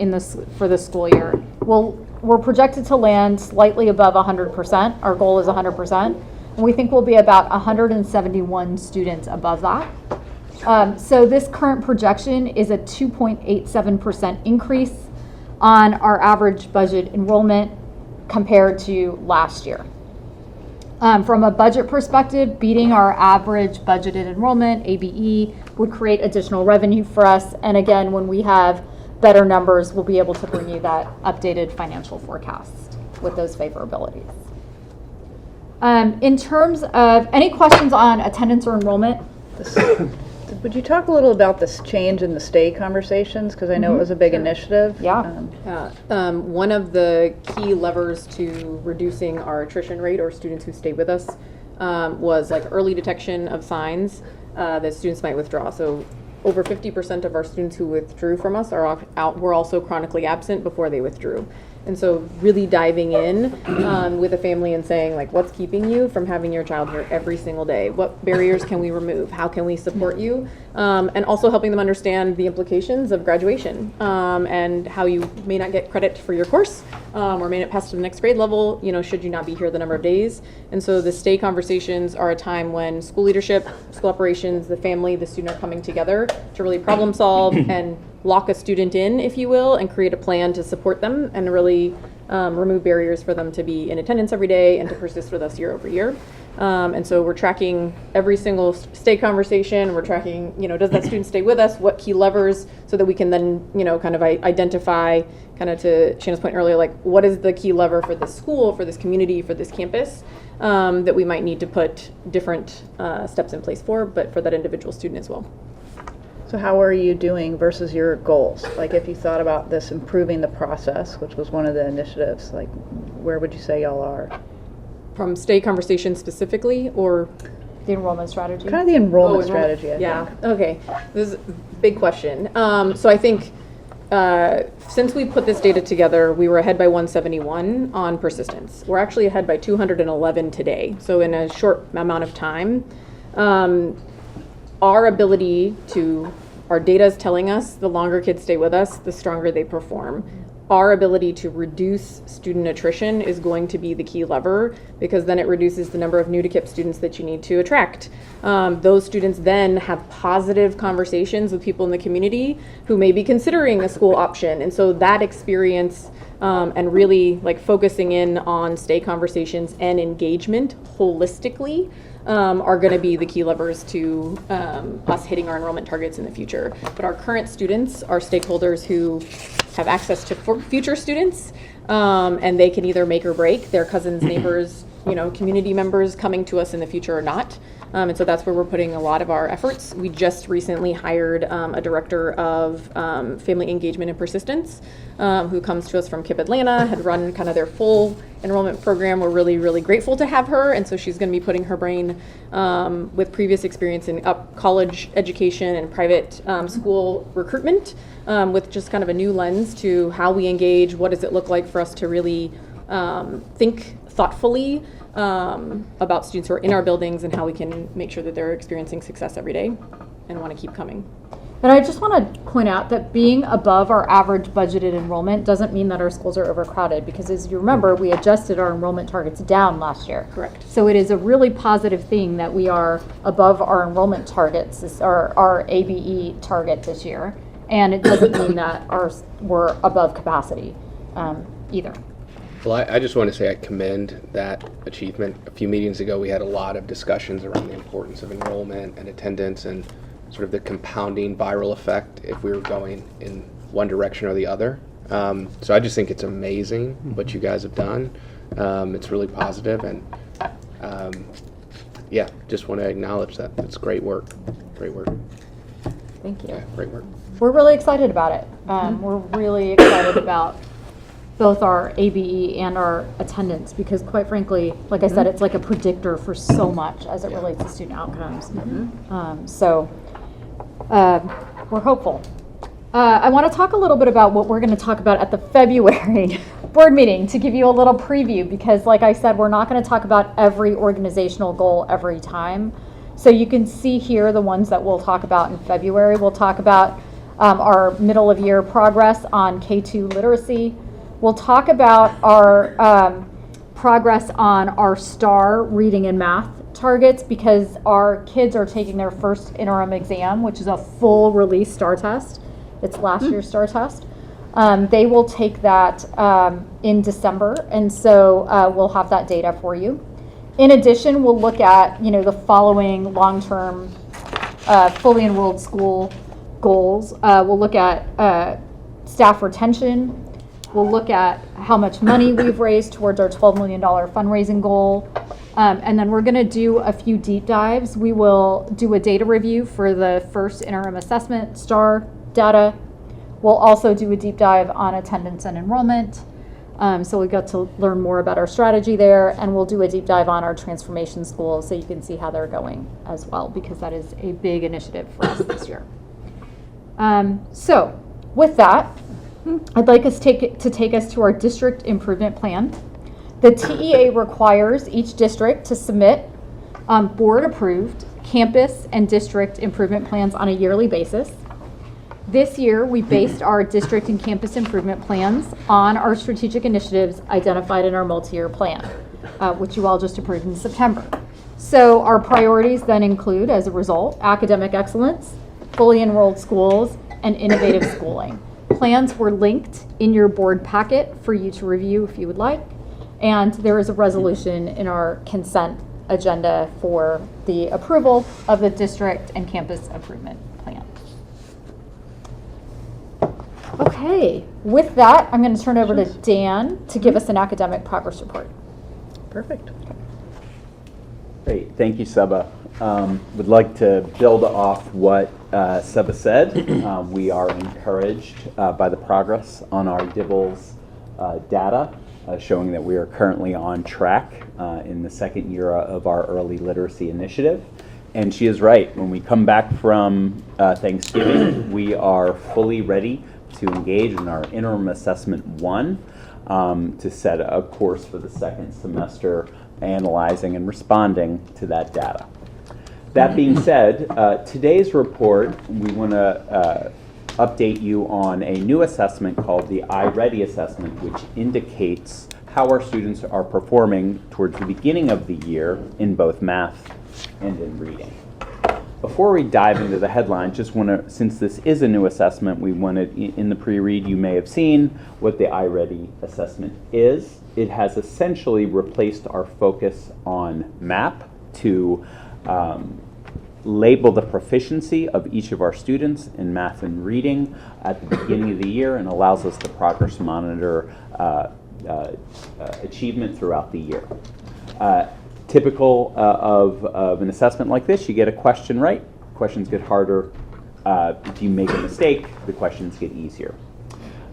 for the school year. We're projected to land slightly above 100%. Our goal is 100%. And we think we'll be about 171 students above that. So this current projection is a 2.87% increase on our average budget enrollment compared to last year. From a budget perspective, beating our average budgeted enrollment, ABE, would create additional revenue for us. And again, when we have better numbers, we'll be able to bring you that updated financial forecast with those favorabilities. In terms of any questions on attendance or enrollment? Would you talk a little about this change in the stay conversations? Because I know it was a big initiative. Yeah. One of the key levers to reducing our attrition rate, or students who stay with us, was like early detection of signs that students might withdraw. So over 50% of our students who withdrew from us were also chronically absent before they withdrew. And so really diving in with a family and saying, like, what's keeping you from having your child here every single day? What barriers can we remove? How can we support you? And also helping them understand the implications of graduation and how you may not get credit for your course or may not pass to the next grade level, should you not be here the number of days. And so the stay conversations are a time when school leadership, school operations, the family, the student are coming together to really problem solve and lock a student in, if you will, and create a plan to support them and really remove barriers for them to be in attendance every day and to persist with us year over year. And so we're tracking every single stay conversation. We're tracking, does that student stay with us? What key levers, so that we can then, kind of identify, kind of to Shanna's point earlier, like what is the key lever for this school, for this community, for this campus that we might need to put different steps in place for, but for that individual student as well. So how are you doing versus your goals? Like if you thought about this improving the process, which was one of the initiatives, like where would you say y'all are? From stay conversation specifically, or the enrollment strategy? Kind of the enrollment strategy, I think. Okay. This is a big question. So I think since we put this data together, we were ahead by 171 on persistence. We're actually ahead by 211 today. So in a short amount of time, our data is telling us the longer kids stay with us, the stronger they perform. Our ability to reduce student attrition is going to be the key lever, because then it reduces the number of new to KIPP students that you need to attract. Those students then have positive conversations with people in the community who may be considering a school option. And so that experience and really like focusing in on stay conversations and engagement holistically are going to be the key levers to us hitting our enrollment targets in the future. But our current students are stakeholders who have access to future students, and they can either make or break their cousins, neighbors, community members coming to us in the future or not. And so that's where we're putting a lot of our efforts. We just recently hired a director of family engagement and persistence who comes to us from KIPP Atlanta, had run kind of their full enrollment program. We're really, really grateful to have her. And so she's going to be putting her brain with previous experience in college education and private school recruitment with just kind of a new lens to how we engage. What does it look like for us to really think thoughtfully about students who are in our buildings and how we can make sure that they're experiencing success every day and want to keep coming. And I just want to point out that being above our average budgeted enrollment doesn't mean that our schools are overcrowded, because as you remember, we adjusted our enrollment targets down last year. Correct. So it is a really positive thing that we are above our enrollment targets, our ABE target this year. And it doesn't mean that we're above capacity either. Well, I just want to say I commend that achievement. A few meetings ago, we had a lot of discussions around the importance of enrollment and attendance and sort of the compounding viral effect if we were going in one direction or the other. So I just think it's amazing what you guys have done. It's really positive, and just want to acknowledge that. It's great work. Great work. Thank you. Yeah, great work. We're really excited about it. We're really excited about both our ABE and our attendance, because quite frankly, like I said, it's like a predictor for so much as it relates to student outcomes. We're hopeful. I want to talk a little bit about what we're going to talk about at the February board meeting, to give you a little preview, because like I said, we're not going to talk about every organizational goal every time. So you can see here the ones that we'll talk about in February. We'll talk about our middle of year progress on K2 literacy. We'll talk about our progress on our STAR reading and math targets, because our kids are taking their first interim exam, which is a full release STAR test. It's last year's STAR test. They will take that in December, and so we'll have that data for you. In addition, we'll look at the following long-term fully enrolled school goals. We'll look at staff retention. We'll look at how much money we've raised towards our $12 million fundraising goal. And then we're going to do a few deep dives. We will do a data review for the first interim assessment, STAR data. We'll also do a deep dive on attendance and enrollment. So we got to learn more about our strategy there, and we'll do a deep dive on our transformation schools so you can see how they're going as well, because that is a big initiative for us this year. So with that, I'd like us to take us to our district improvement plan. The TEA requires each district to submit board-approved campus and district improvement plans on a yearly basis. This year, we based our district and campus improvement plans on our strategic initiatives identified in our multi-year plan, which you all just approved in September. So our priorities then include, as a result, academic excellence, fully enrolled schools, and innovative schooling. Plans were linked in your board packet for you to review if you would like, and there is a resolution in our consent agenda for the approval of the district and campus improvement plan. Okay, with that, I'm going to turn over to Dan to give us an academic progress report. Perfect. Great, thank you, Seba. Would like to build off what Seba said. We are encouraged by the progress on our DIBELS data, showing that we are currently on track in the second year of our early literacy initiative. And she is right. When we come back from Thanksgiving, we are fully ready to engage in our interim assessment 1 to set a course for the second semester, analyzing and responding to that data. That being said, today's report, we want to update you on a new assessment called the iReady assessment, which indicates how our students are performing towards the beginning of the year in both math and in reading. Before we dive into the headlines, just want to, since this is a new assessment, we wanted, in the pre-read you may have seen what the iReady assessment is. It has essentially replaced our focus on MAP to label the proficiency of each of our students in math and reading at the beginning of the year, and allows us to progress monitor achievement throughout the year. Typical of an assessment like this, you get a question right, questions get harder. If you make a mistake, the questions get easier.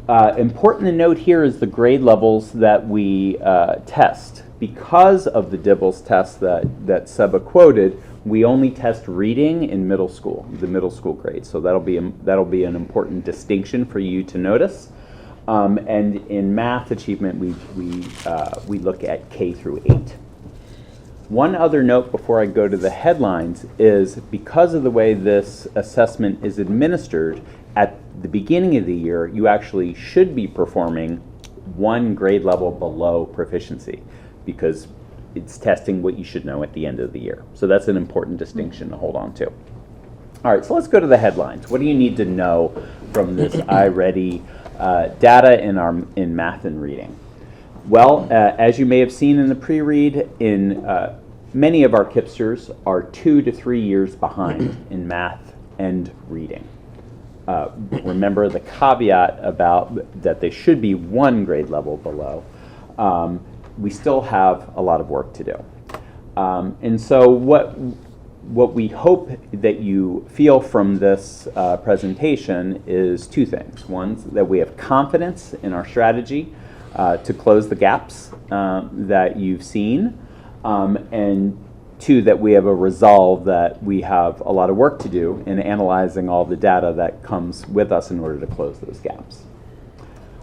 Important to note here is the grade levels that we test. Because of the DIBELS test that Seba quoted, we only test reading in middle school, the middle school grade. So that'll be an important distinction for you to notice. And in math achievement, we look at K through 8. One other note before I go to the headlines is, because of the way this assessment is administered, at the beginning of the year, you actually should be performing one grade level below proficiency, because it's testing what you should know at the end of the year. So that's an important distinction to hold on to. All right, so let's go to the headlines. What do you need to know from this iReady data in math and reading? Well, as you may have seen in the pre-read, many of our KIPsters are 2 to 3 years behind in math and reading. Remember the caveat about that they should be one grade level below. We still have a lot of work to do. And so what we hope that you feel from this presentation is two things. One, that we have confidence in our strategy, to close the gaps that you've seen, and two, that we have a resolve that we have a lot of work to do in analyzing all the data that comes with us in order to close those gaps.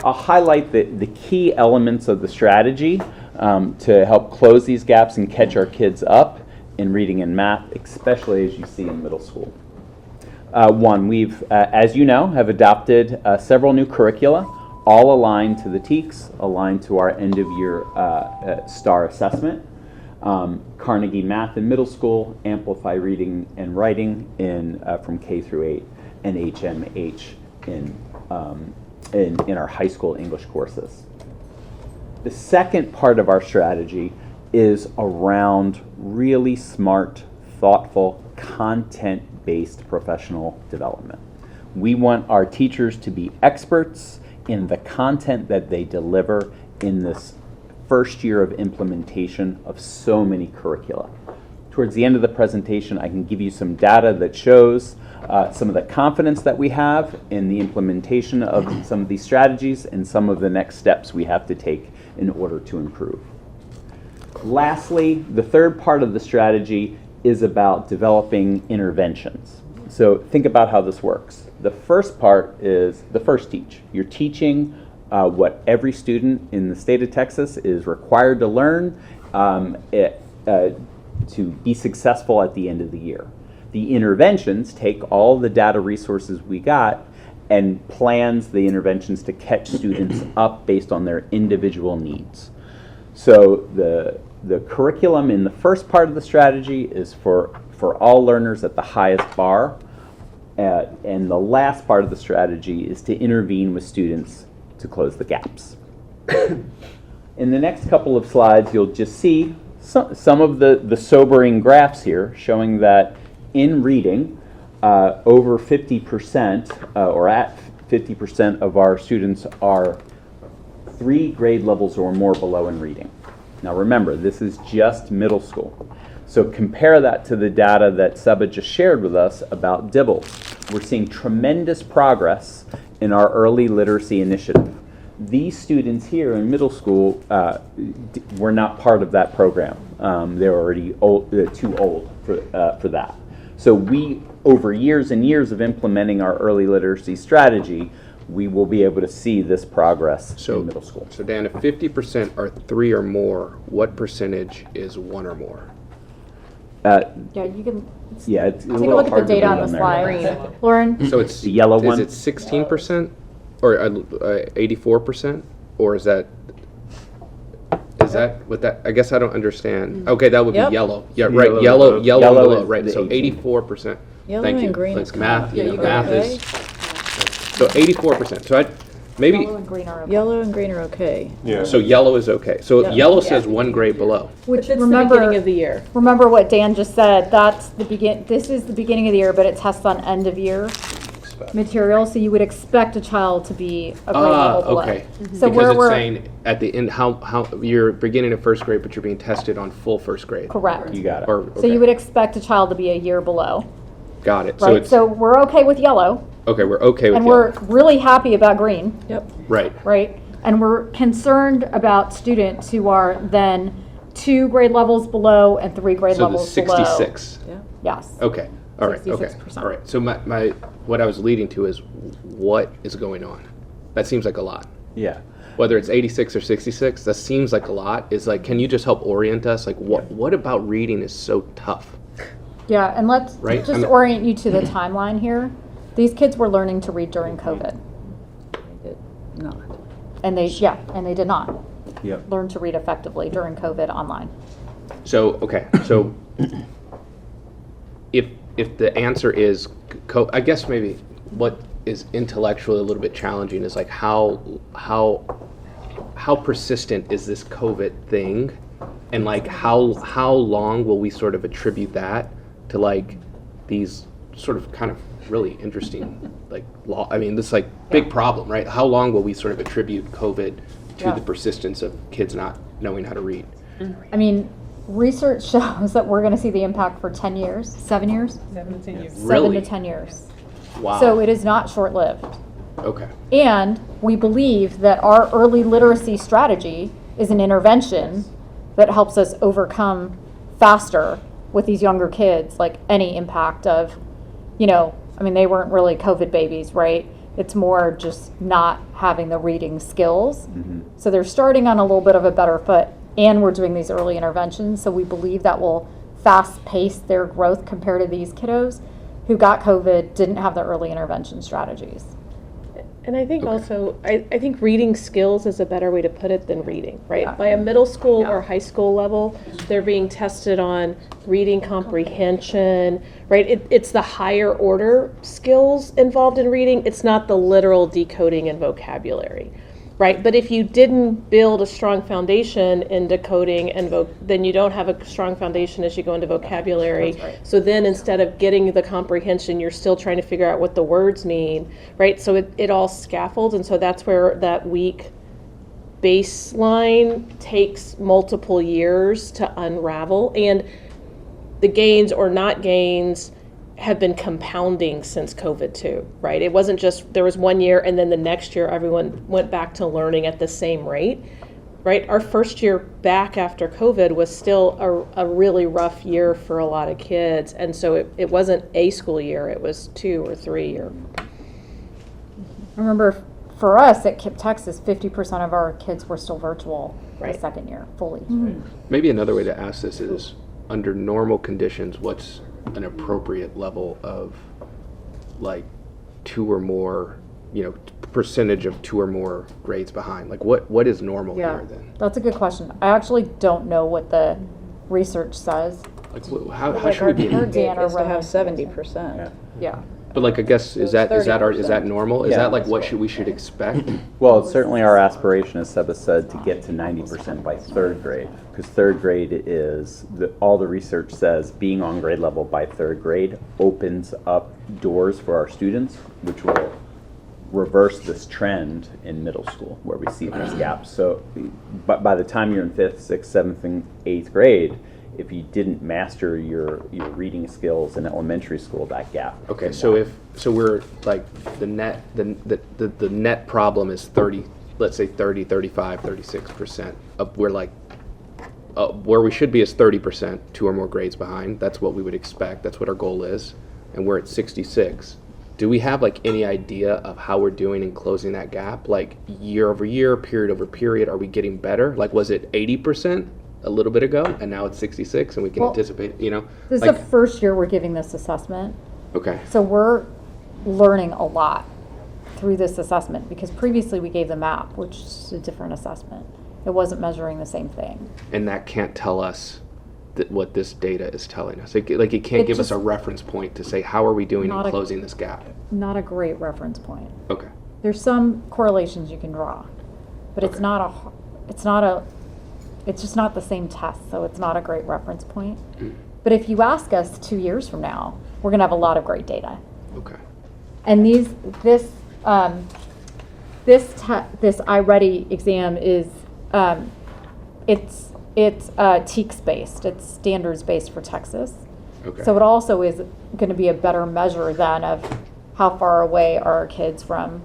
I'll highlight the key elements of the strategy to help close these gaps and catch our kids up in reading and math, especially as you see in middle school. One, we've, as you know, have adopted several new curricula, all aligned to the TEKS, aligned to our end-of-year STAR assessment. Carnegie Math in middle school, Amplify Reading and Writing from K through 8, and HMH in our high school English courses. The second part of our strategy is around really smart, thoughtful, content-based professional development. We want our teachers to be experts in the content that they deliver in this first year of implementation of so many curricula. Towards the end of the presentation, I can give you some data that shows some of the confidence that we have in the implementation of some of these strategies and some of the next steps we have to take in order to improve. Lastly, the third part of the strategy is about developing interventions. So think about how this works. The first part is the first teach. You're teaching what every student in the state of Texas is required to learn to be successful at the end of the year. The interventions take all the data resources we got and plans the interventions to catch students up based on their individual needs. So the curriculum in the first part of the strategy is for all learners at the highest bar, and the last part of the strategy is to intervene with students to close the gaps. In the next couple of slides, you'll just see some of the sobering graphs here showing that in reading, over 50% or at 50% of our students are 3 grade levels or more below in reading. Now remember, this is just middle school. So compare that to the data that Seba just shared with us about DIBELS. We're seeing tremendous progress in our early literacy initiative. These students here in middle school were not part of that program. They're already too old for that. So we, over years and years of implementing our early literacy strategy, we will be able to see this progress in middle school. So Dan, if 50% are 3 or more, what percentage is 1 or more? Yeah, you can Yeah, it's a take a little look at the hard to data read on the there. slide. Lauren? So it's The yellow one? Is it 16% or 84%, or is that what that? I guess I don't understand. Okay, that would Yep. be yellow. Yeah, right. Yellow Yellow and below. is Right. the So 18. 84%. Yellow Thank you. and green Like is math. Yeah, You you know, got math it. is. So 84%. So maybe. Yellow and green are okay. Yellow and green are okay. So yellow is okay. So Yeah. yellow says 1 grade below. Which It's remember, the beginning of the year. remember what Dan just said, that's this is the beginning of the year, but it tests on end of year material, so you would expect a child to be a grade level below. Okay. So Because where it's we're saying at the end how you're beginning of first grade, but you're being tested on full first grade. correct. You got it. Or, So you would expect a child to be a year below, got it. So right? it's So we're okay with yellow, okay. We're okay with and yellow. we're really happy about green, Yep. Right. right? And we're concerned about students who are then 2 grade levels below and 3 grade So the levels below. 66. Yes. Okay. All right. Okay. 66%. All right. So my what I was leading to is what is going on? That seems like a lot. Yeah. Whether it's 86 or 66, that seems like a lot. Is like, can you just help orient us? Like, what about reading is so tough? Yeah, and let's Right? just orient you to the timeline here. These kids were learning to read during COVID, Not. and they did not Yep. learn to read effectively during COVID online. So okay. So if the answer is, I guess maybe what is intellectually a little bit challenging is like how persistent is this COVID thing, and like how long will we sort of attribute that to like these sort of kind of really interesting like law? I mean, this like big problem, right? How long will we sort of attribute COVID to the persistence of kids not knowing how to read? I mean, research shows that we're going to see the impact for 10 years, 7 years, 7 to 10 years. 7 Really? to 10 years. Wow. So it is not short-lived. Okay. And we believe that our early literacy strategy is an intervention that helps us overcome faster with these younger kids, like any impact of, I mean, they weren't really COVID babies, right? It's more just not having the reading skills. Mm-hmm. So they're starting on a little bit of a better foot, and we're doing these early interventions. So we believe that will fast pace their growth compared to these kiddos who got COVID, didn't have the early intervention strategies. And I think also, I think reading skills is a better way to put it than reading, right? Yeah. By a middle school or high school level, they're being tested on reading comprehension, right? It's the higher order skills involved in reading. It's not the literal decoding and vocabulary, right? But if you didn't build a strong foundation in decoding and then you don't have a strong foundation as you go into vocabulary. That's right. So then instead of getting the comprehension, you're still trying to figure out what the words mean, right? So it all scaffolds, and so that's where that weak baseline takes multiple years to unravel. And the gains or not gains have been compounding since COVID too, right? It wasn't just there was 1 year and then the next year everyone went back to learning at the same rate, right? Our first year back after COVID was still a really rough year for a lot of kids. And so it wasn't a school year, it was 2 or 3 year. I remember for us at KIPP Texas, 50% of our kids were still virtual the Right. second year, fully. Maybe another way to ask this is, under normal conditions, what's an appropriate level of, like, 2 or more, percentage of 2 or more grades behind? Like, what is normal Yeah, here then? that's a good question. I actually don't know what the research says. Like, how should we be? our Dan or is to have Rowan. 70%. Yeah. But like, I guess is that 30%. normal? Is Yeah. that like what we should expect? Well, it's certainly our aspiration, as Seba said, to get to 90% by third grade. Because third grade is, all the research says being on grade level by third grade opens up doors for our students, which will reverse this trend in middle school where we see these gaps. So but by the time you're in 5th, 6th, 7th, and 8th grade, if you didn't master your reading skills in elementary school, that gap. Okay, so we're like the net problem is 30, let's say 30, 35, 36% of we're like where we should be is 30%, 2 or more grades behind. That's what we would expect. That's what our goal is, and we're at 66. Do we have like any idea of how we're doing in closing that gap? Like year over year, period over period, are we getting better? Like, was it 80% a little bit ago, and now it's 66, and we can anticipate, This is like, the first year we're giving this assessment. okay. So we're learning a lot through this assessment because previously we gave the MAP, which is a different assessment. It wasn't measuring the same thing. And that can't tell us what this data is telling us. Like it can't It give us just- a reference point to say, how are we doing Not in a- closing this gap? Not a great reference point. Okay. There's some correlations you can draw, but it's Okay. it's just not the same test, so it's not a great reference point. Mm. But if you ask us 2 years from now, we're gonna have a lot of great data. Okay. And this iReady exam is, it's TEKS based, it's standards based for Texas. Okay. So it also is gonna be a better measure then of how far away are our kids from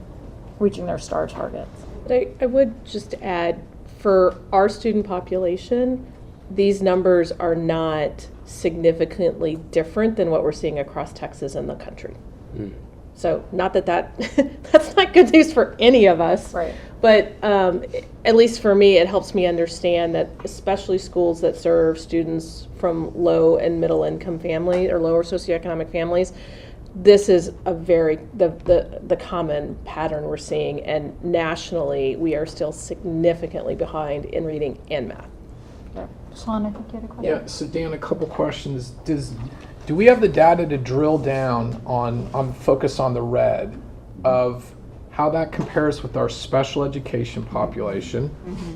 reaching their STAR targets. But I would just add, for our student population, these numbers are not significantly different than what we're seeing across Texas and the country. Mm. So not that that's not good news for any of us. Right. But at least for me, it helps me understand that especially schools that serve students from low and middle income families or lower socioeconomic families, this is a very the common pattern we're seeing, and nationally we are still significantly behind in reading and math. Sean, I think you had a question? Yeah, so Dan, a couple questions. Do we have the data to drill down on focus on the red of how that compares with our special education population,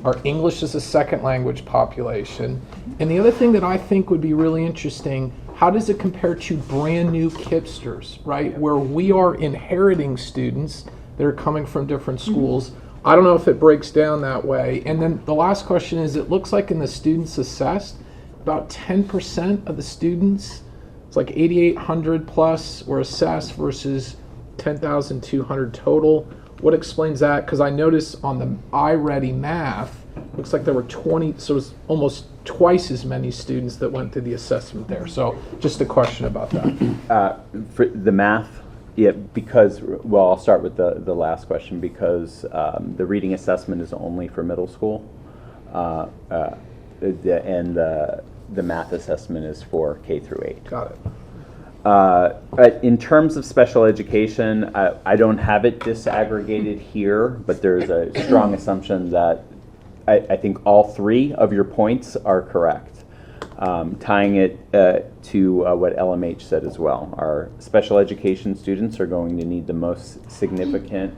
our English as a second language population, and the other thing that I think would be really interesting, how does it compare to brand new KIPsters, right? Where we are inheriting students that are coming from different schools. I don't know if it breaks down that way. And then the last question is, it looks like in the students assessed, about 10% of the students, it's like 8,800 plus were assessed versus 10,200 total, what explains that? Because I noticed on the iReady math, looks like there were 20, so it was almost twice as many students that went through the assessment there. So just a question about that. For the math, yeah, because, well, I'll start with the last question, because the reading assessment is only for middle school, and the math assessment is for K through 8. Got it. But in terms of special education, I don't have it disaggregated here, but there's a strong assumption that I think all three of your points are correct. Tying it to what LMH said as well. Our special education students are going to need the most significant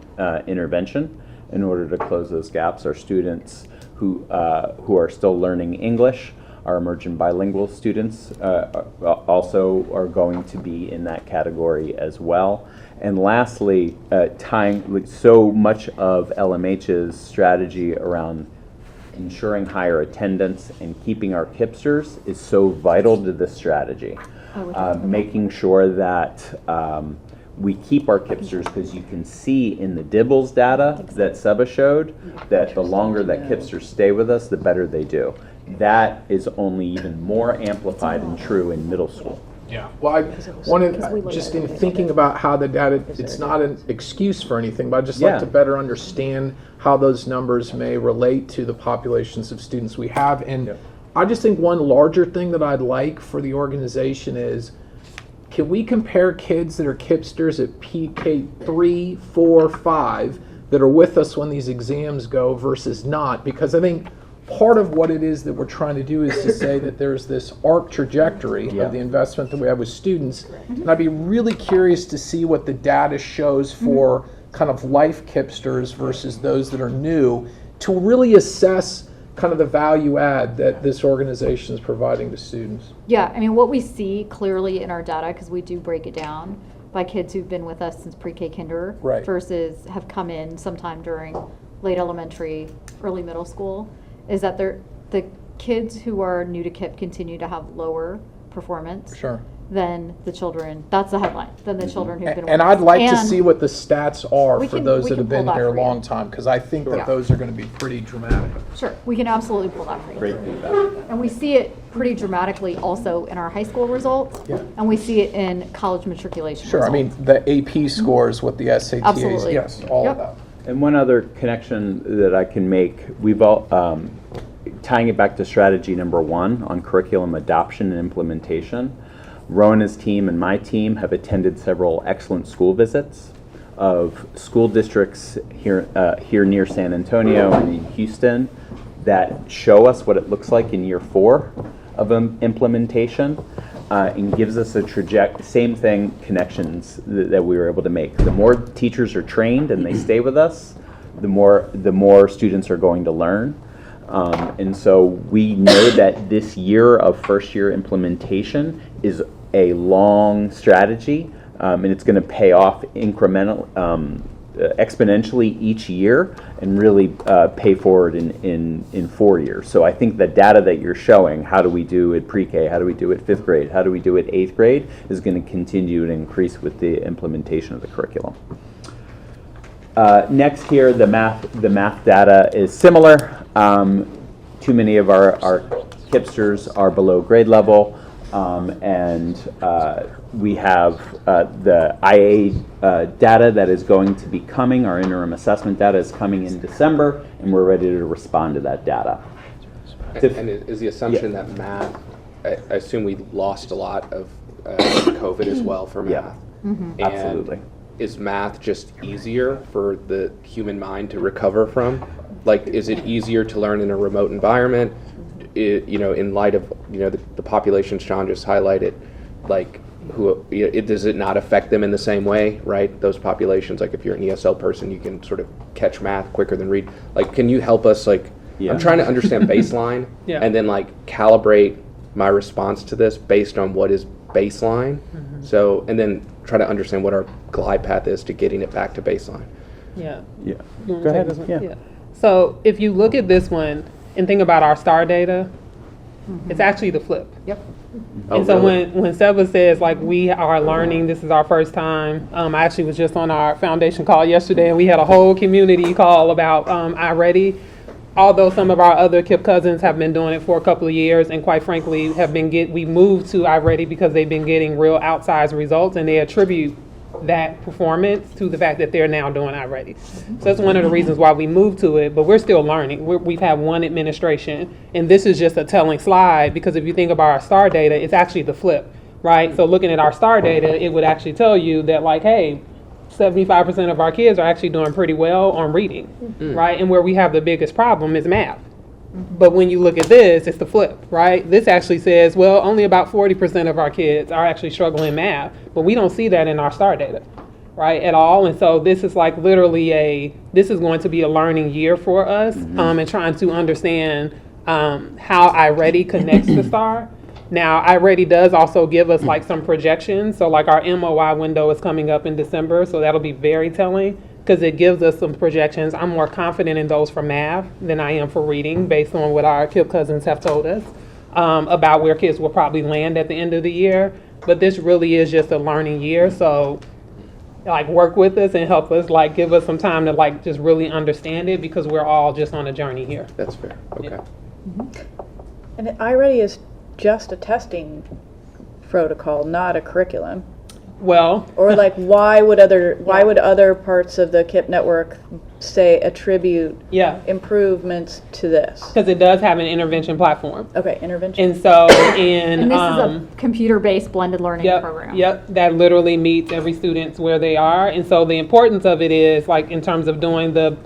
intervention in order to close those gaps. Our students who are still learning English, our emergent bilingual students also are going to be in that category as well. And lastly, tying so much of LMH's strategy around ensuring higher attendance and keeping our KIPsters is so vital to this strategy. Making sure that we keep our KIPsters, because you can see in the Dibbles data that Seba showed that the longer that KIPsters stay with us, the better they do. That is only even more amplified and true in middle school. Yeah. Well, I wanted, just in thinking about how the data, it's not an excuse for anything, but I'd just like to better understand how those numbers may relate to the populations of students we have. And I just think one larger thing that I'd like for the organization is, can we compare kids that are KIPsters at PK 3, 4, 5 that are with us when these exams go versus not? Because I think part of what it is that we're trying to do is to say that there's this arc trajectory of the investment that we have with students. And I'd be really curious to see what the data shows for kind of life KIPsters versus those that are new, to really assess kind of the value add that this organization is providing to students. Yeah, I mean, what we see clearly in our data, because we do break it down by kids who've been with us since pre-K kinder versus have come in sometime during late elementary, early middle school, is that the kids who are new to KIP continue to have lower performance than the children. That's the headline. Than the children who've been with us. And I'd like to see what the stats are for those that have been pull that here a for you. long time, because I think that those are going to be pretty dramatic. Sure, we can absolutely pull that for you. Great feedback. And we see it pretty dramatically also in our high school results, and we see it in college matriculation Sure, I results. mean, the AP scores, what the SATs, Absolutely. yes, all of Yep. that. And one other connection that I can make, we've all, tying it back to strategy number 1 on curriculum adoption and implementation, Rona's team and my team have attended several excellent school visits of school districts here near San Antonio and in Houston that show us what it looks like in year 4 of implementation, and gives us a same thing, connections that we were able to make. The more teachers are trained and they stay with us, the more students are going to learn. And so we know that this year of first year implementation is a long strategy, and it's going to pay off exponentially each year and really pay forward in 4 years. So I think the data that you're showing, how do we do at pre-K, how do we do at 5th grade, how do we do at 8th grade, is going to continue to increase with the implementation of the curriculum. Next here, the math data is similar. Too many of our KIPsters are below grade level, and we have the IA data that is going to be coming. Our interim assessment data is coming in December, and we're ready to respond to that data. And is the assumption that math, I assume we lost a lot of COVID as well for math. And absolutely. Is math just easier for the human mind to recover from? Like, is it easier to learn in a remote environment? In light of the populations Sean just highlighted, like does it not affect them in the same way, right? Those populations, like if you're an ESL person, you can sort of catch math quicker than read. Like, can you help us? Like, I'm trying to understand baseline, and then like calibrate my response to this based on what is baseline. So, and then try to understand what our glide path is to getting it back to baseline. Go ahead. So if you look at this one and think about our STAR data, It's actually the flip. Yep. And so when Seba says like we are learning, this is our first time. I actually was just on our foundation call yesterday, and we had a whole community call about iReady. Although some of our other KIPP cousins have been doing it for a couple of years, and quite frankly we moved to iReady because they've been getting real outsized results, and they attribute that performance to the fact that they're now doing iReady. So that's one of the reasons why we moved to it, but we're still learning. We've had one administration, and this is just a telling slide, because if you think about our STAR data, it's actually the flip, right? So looking at our STAR data, it would actually tell you that like, hey, 75% of our kids are actually doing pretty well on reading, right? And where we have the biggest problem is math. But when you look at this, it's the flip, right? This actually says, well, only about 40% of our kids are actually struggling in math, but we don't see that in our STAR data, right, at all. And so this is like literally this is going to be a learning year for us, and trying to understand how iReady connects to STAR. Now, iReady does also give us like some projections. So like our MOI window is coming up in December, so that'll be very telling, because it gives us some projections. I'm more confident in those for math than I am for reading, based on what our KIPP cousins have told us about where kids will probably land at the end of the year. But this really is just a learning year, so like work with us and help us, like give us some time to like just really understand it, because we're all just on a journey here. That's fair. Okay. Yeah. And iReady is just a testing protocol, not a curriculum. Well, or like why would other parts of the KIPP network say attribute improvements to this? Because it does have an intervention platform. Okay, intervention. And so and this is a computer-based blended learning program. Yep, that literally meets every student where they are. And so the importance of it is like in terms of doing the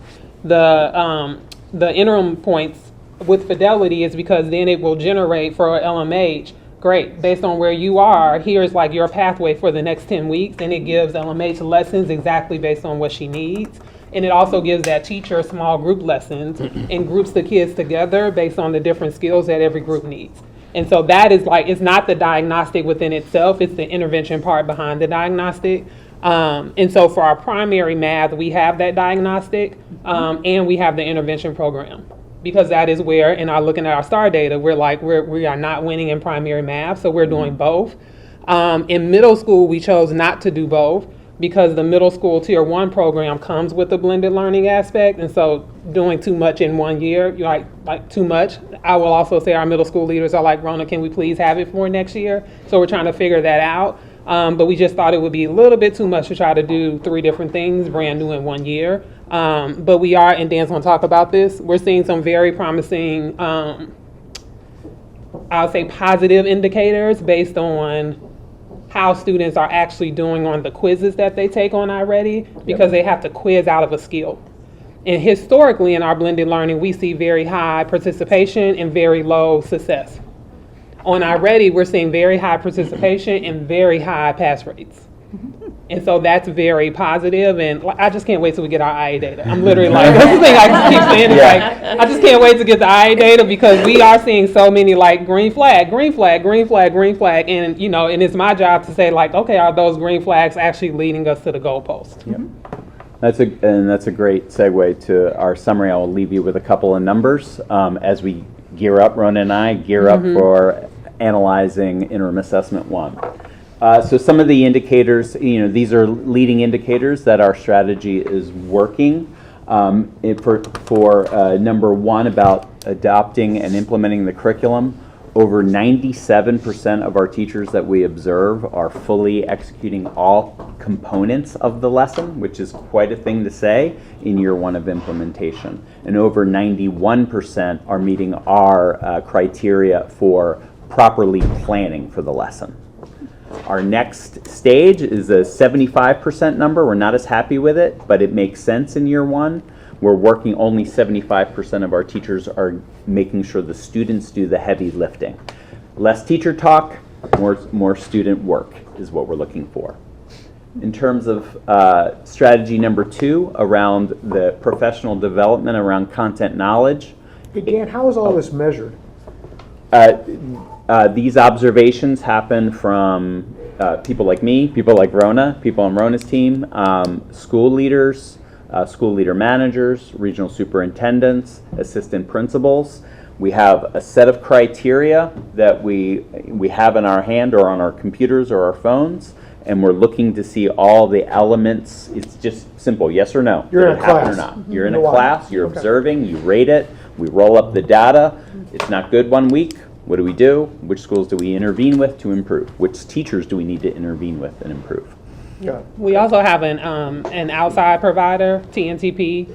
interim points with fidelity is because then it will generate for LMH, great, based on where you are, here's like your pathway for the next 10 weeks, and it gives LMH lessons exactly based on what she needs. And it also gives that teacher small group lessons and groups the kids together based on the different skills that every group needs. And so that is like, it's not the diagnostic within itself, it's the intervention part behind the diagnostic. And so for our primary math, we have that diagnostic, and we have the intervention program. Because that is where, in our looking at our STAR data, we are not winning in primary math, so we're doing both. In middle school, we chose not to do both because the middle school tier 1 program comes with a blended learning aspect, and so doing too much in 1 year, you're like too much. I will also say our middle school leaders are like, Rona, can we please have it for next year? So we're trying to figure that out. But we just thought it would be a little bit too much to try to do 3 different things brand new in 1 year. But we are, and Dan's going to talk about this, we're seeing some very promising, I'll say positive indicators based on how students are actually doing on the quizzes that they take on iReady, because they have to quiz out of a skill. And historically in our blended learning, we see very high participation and very low success. On iReady, we're seeing very high participation and very high pass rates. And so that's very positive, and I just can't wait till we get our IA data. I'm literally like, that's the thing I just keep saying, is like, I just can't wait to get the IA data, because we are seeing so many like green flag, green flag, green flag, green flag, and you know, and it's my job to say like, okay, are those green flags actually leading us to the goalpost? Yep. That's a great segue to our summary. I will leave you with a couple of numbers as we gear up, Rona and I gear up for analyzing interim assessment 1. So some of the indicators, these are leading indicators that our strategy is working. For number 1, about adopting and implementing the curriculum, over 97% of our teachers that we observe are fully executing all components of the lesson, which is quite a thing to say in year 1 of implementation. And over 91% are meeting our criteria for properly planning for the lesson. Our next stage is a 75% number. We're not as happy with it, but it makes sense in year 1. We're working, only 75% of our teachers are making sure the students do the heavy lifting. Less teacher talk, more student work is what we're looking for. In terms of strategy number 2, around the professional development around content knowledge. Hey Dan, how is all this measured? These observations happen from people like me, people like Rona, people on Rona's team, school leaders, school leader managers, regional superintendents, assistant principals. We have a set of criteria that we have in our hand or on our computers or our phones, and we're looking to see all the elements. It's just simple, yes or no. You're Did in a it happen class. or not? Mhm. You're in a You're class, watching. you're Okay. observing, you rate it, we roll up the data. It's not good one week. What do we do? Which schools do we intervene with to improve? Which teachers do we need to intervene with and improve? We also have an outside provider, TNTP,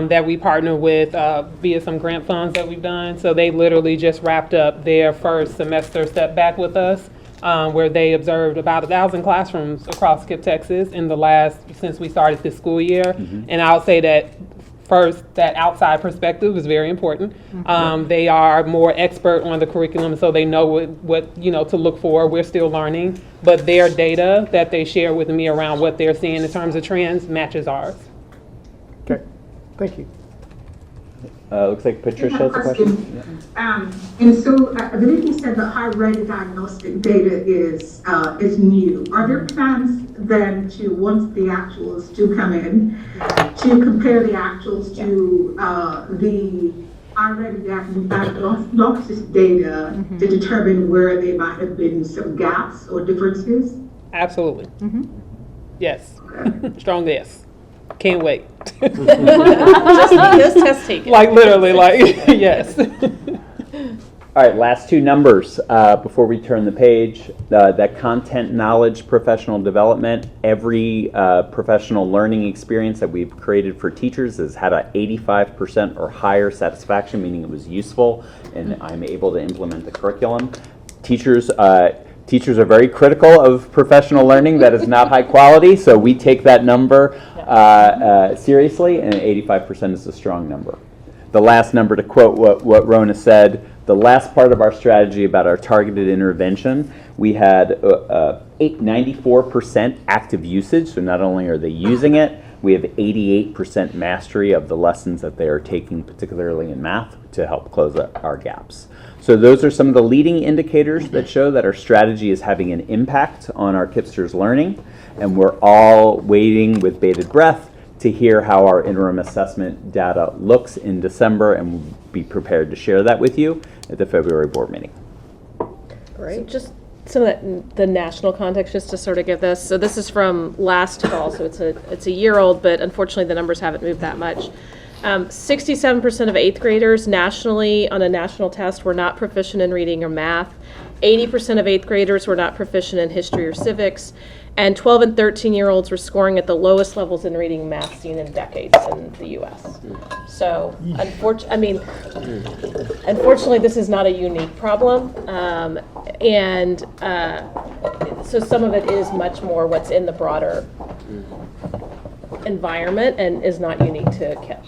that we partner with via some grant funds that we've done. So they literally just wrapped up their first semester step back with us, where they observed about 1,000 classrooms across KIPP, Texas since we started this school year. And I'll say that first, that outside perspective is very important. They are more expert on the curriculum, so they know what to look for. We're still learning, but their data that they share with me around what they're seeing in terms of trends matches ours. Okay, thank you. Looks like Patricia has a question. And so I believe you said that high-rated diagnostic data is new. Are there plans then to, once the actuals do come in, to compare the actuals to the high-rated diagnostic data to determine where there might have been some gaps or differences? Absolutely. Yes. Strong yes. Can't wait. Just test taken. Like literally, like yes. All right, last two numbers before we turn the page. That content, knowledge, professional development, every professional learning experience that we've created for teachers has had a 85% or higher satisfaction, meaning it was useful and I'm able to implement the curriculum. Teachers are very critical of professional learning that is not high quality, so we take that number seriously, and 85% is a strong number. The last number, to quote what Rona said, the last part of our strategy about our targeted intervention, we had 94% active usage, so not only are they using it, we have 88% mastery of the lessons that they are taking, particularly in math, to help close our gaps. So those are some of the leading indicators that show that our strategy is having an impact on our KIPsters' learning, and we're all waiting with bated breath to hear how our interim assessment data looks in December, and we'll be prepared to share that with you at the February board meeting. Great. So just some of the national context, just to sort of give this. So this is from last fall, so it's a year old, but unfortunately the numbers haven't moved that much. 67% of 8th graders nationally on a national test were not proficient in reading or math. 80% of 8th graders were not proficient in history or civics. And 12 and 13-year-olds were scoring at the lowest levels in reading and math seen in decades in the U.S. So, unfortunately, this is not a unique problem. So some of it is much more what's in the broader environment and is not unique to KIPP.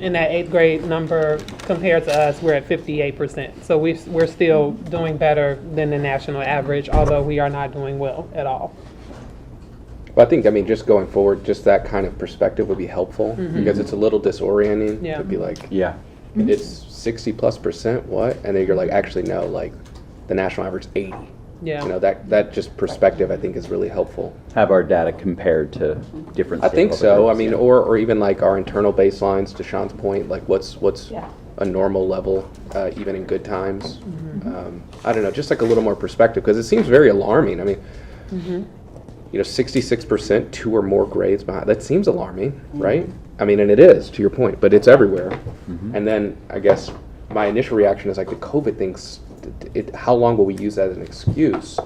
In that 8th grade number compared to us, we're at 58%. So we're still doing better than the national average, although we are not doing well at all. Well, I think, just going forward, just that kind of perspective would be helpful because it's a little disorienting to be like, it's 60+%, what? And then you're like, actually, no, like the national average 80. Yeah. That just perspective, I think, is really helpful. Have our data compared to different I think so. groups, Or even like our internal baselines, to Sean's point, like what's a normal level, even in good times. I don't know, just like a little more perspective, because it seems very alarming. 66%, 2 or more grades behind. That seems alarming, right? And it is, to your point, but it's everywhere. And then I guess my initial reaction is like the COVID thing's, how long will we use that as an excuse?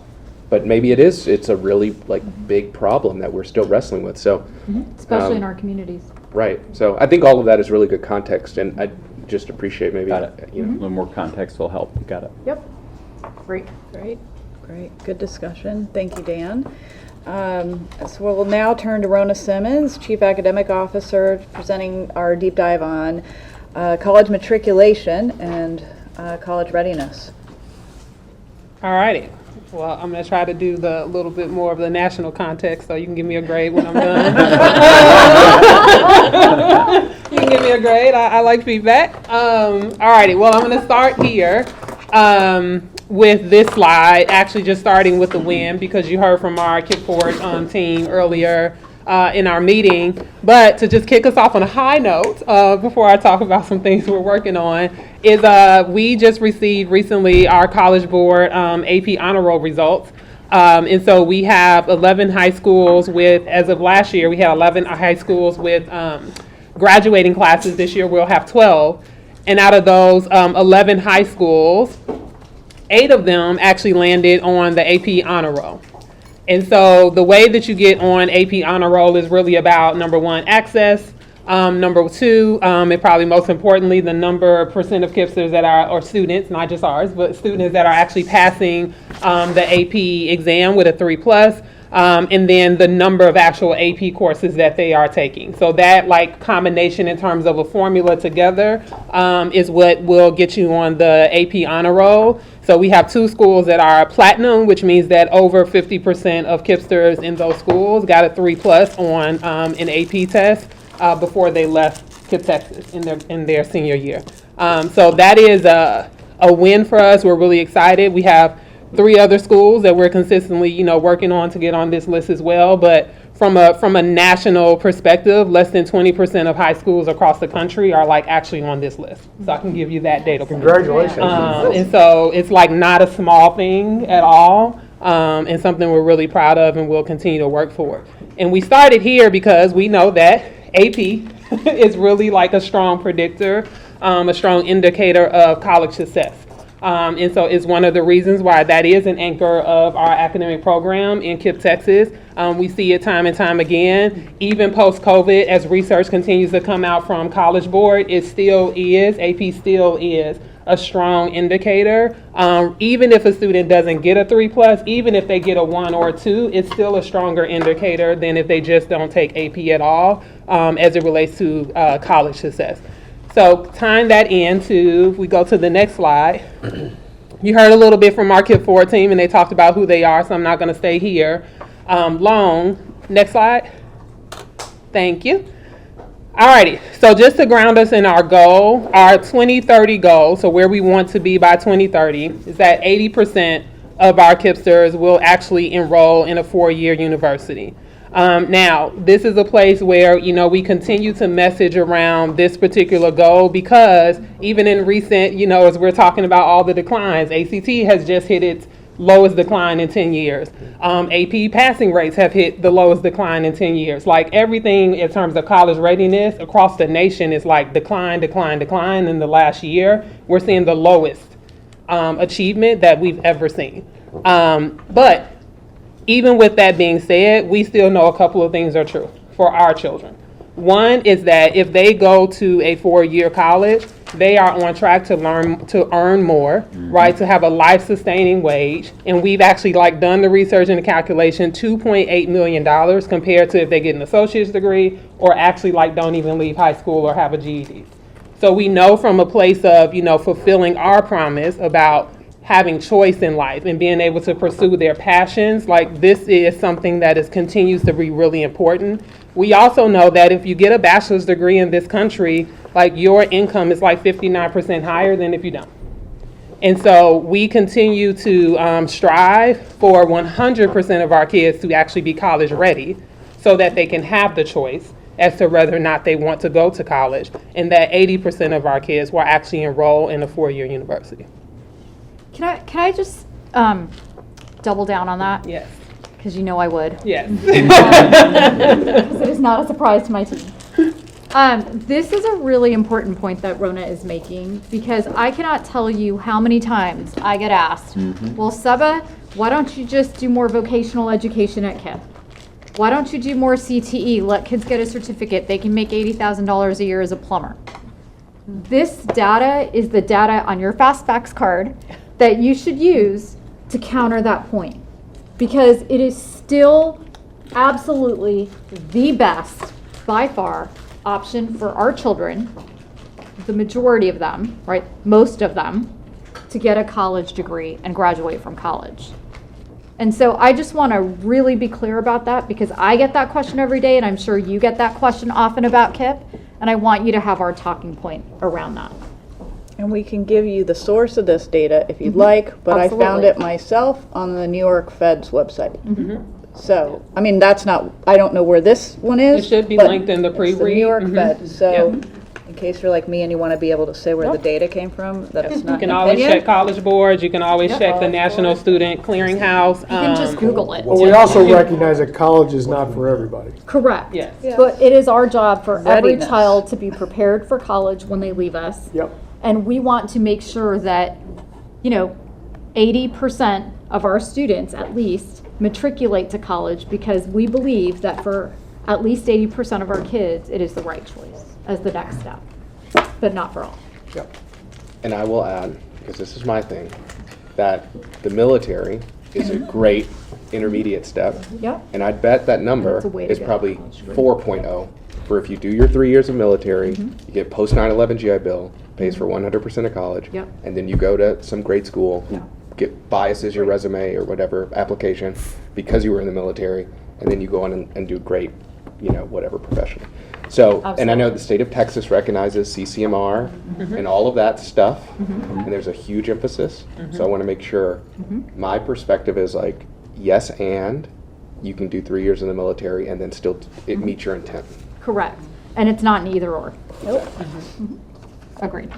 But maybe it's a really big problem that we're still wrestling with. So, especially in our communities. Right. So I think all of that is really good context, and I just appreciate maybe a little more context will help. Got it. Yep. Great. Good discussion. Thank you, Dan. So we'll now turn to Rona Simmons, Chief Academic Officer, presenting our deep dive on college matriculation and college readiness. All righty. Well, I'm going to try to do the little bit more of the national context, so you can give me a grade when I'm done. You can give me a grade. I like feedback. All righty. Well, I'm going to start here with this slide, actually just starting with the win, because you heard from our KIPP Forward team earlier in our meeting. But to just kick us off on a high note, before I talk about some things we're working on, is we just received recently our College Board AP Honor Roll results. And so we have 11 high schools with, as of last year, we had 11 high schools with graduating classes. This year we'll have 12. And out of those 11 high schools, 8 of them actually landed on the AP Honor Roll. And so the way that you get on AP Honor Roll is really about, number one, access. Number two, and probably most importantly, the number percent of KIPsters that are, or students, not just ours, but students that are actually passing the AP exam with a 3+, and then the number of actual AP courses that they are taking. So that like combination in terms of a formula together is what will get you on the AP Honor Roll. So we have 2 schools that are platinum, which means that over 50% of KIPsters in those schools got a 3+ on an AP test before they left KIPP Texas in their senior year. So that is a win for us. We're really excited. We have 3 other schools that we're consistently, working on to get on this list as well. But from a national perspective, less than 20% of high schools across the country are like actually on this list. So I can give you that data. Congratulations. And so it's like not a small thing at all, and something we're really proud of and we'll continue to work for. And we started here because we know that AP is really like a strong predictor, a strong indicator of college success. And so it's one of the reasons why that is an anchor of our academic program in KIPP Texas. We see it time and time again, even post-COVID, as research continues to come out from College Board, it still is, AP still is a strong indicator. Even if a student doesn't get a 3+, even if they get a 1 or a 2, it's still a stronger indicator than if they just don't take AP at all, as it relates to college success. So tying that into, if we go to the next slide, you heard a little bit from our KIPP 4 team and they talked about who they are, so I'm not going to stay here long. Next slide. Thank you. Alrighty, so just to ground us in our goal, our 2030 goal, so where we want to be by 2030, is that 80% of our KIPsters will actually enroll in a 4-year university. Now, this is a place where, we continue to message around this particular goal because even in recent, as we're talking about all the declines, ACT has just hit its lowest decline in 10 years. AP passing rates have hit the lowest decline in 10 years. Like everything in terms of college readiness across the nation is like decline. In the last year, we're seeing the lowest achievement that we've ever seen. But even with that being said, we still know a couple of things are true for our children. One is that if they go to a 4-year college, they are on track to earn more, right? To have a life-sustaining wage. And we've actually done the research and the calculation, $2.8 million compared to if they get an associate's degree or actually don't even leave high school or have a GED. So we know from a place of, fulfilling our promise about having choice in life and being able to pursue their passions, this is something that continues to be really important. We also know that if you get a bachelor's degree in this country, your income is 59% higher than if you don't. And so we continue to strive for 100% of our kids to actually be college ready so that they can have the choice as to whether or not they want to go to college, and that 80% of our kids will actually enroll in a 4-year university. Can I just double down on that? Yes. Because I would. Yes. Because it is not a surprise to my team. This is a really important point that Rona is making, because I cannot tell you how many times I get asked, well, Seba, why don't you just do more vocational education at KIPP? Why don't you do more CTE? Let kids get a certificate. They can make $80,000 a year as a plumber. This data is the data on your Fast Facts card that you should use to counter that point, because it is still absolutely the best, by far, option for our children, the majority of them, right, most of them, to get a college degree and graduate from college. And so I just want to really be clear about that, because I get that question every day, and I'm sure you get that question often about KIPP, and I want you to have our talking point around that. And we can give you the source of this data if you'd like, but Absolutely. I found it myself on the New York Fed's website. So, I mean, that's not, I don't know where this one is. It should be but linked in the it's pre-read. New York Mhm. Fed, so Yep. in case you're like me and you want to be able to say where the data came from, that's You not can an always opinion. check College Board, you can always Yep. check the National Student Clearinghouse. You can just Google it. Well, we also recognize that college is not for everybody. Correct. Yes. But it is our job for every Readiness. child to be prepared for college when they leave us. Yep. And we want to make sure that, 80% of our students at least matriculate to college, because we believe that for at least 80% of our kids, it is the right choice as the next step, but not for all. Yep. And I will add, because this is my thing, that the military is a great intermediate step. Yep. And I'd bet that number That's a way to is go. probably 4.0 for if you do your 3 years of military, you get post 9/11 GI Bill, pays for 100% of college, Yep. and then you go to some great school who Yeah. biases your resume or whatever application because you were in the military, and then you go on and do great, whatever professionally. So, and I know the state of Texas recognizes CCMR and all of that stuff, and there's a huge emphasis. So I want to make sure my perspective is like, yes, and you can do 3 years in the military and then still it meets your intent. Correct. And it's not an either or. Nope. Agreed.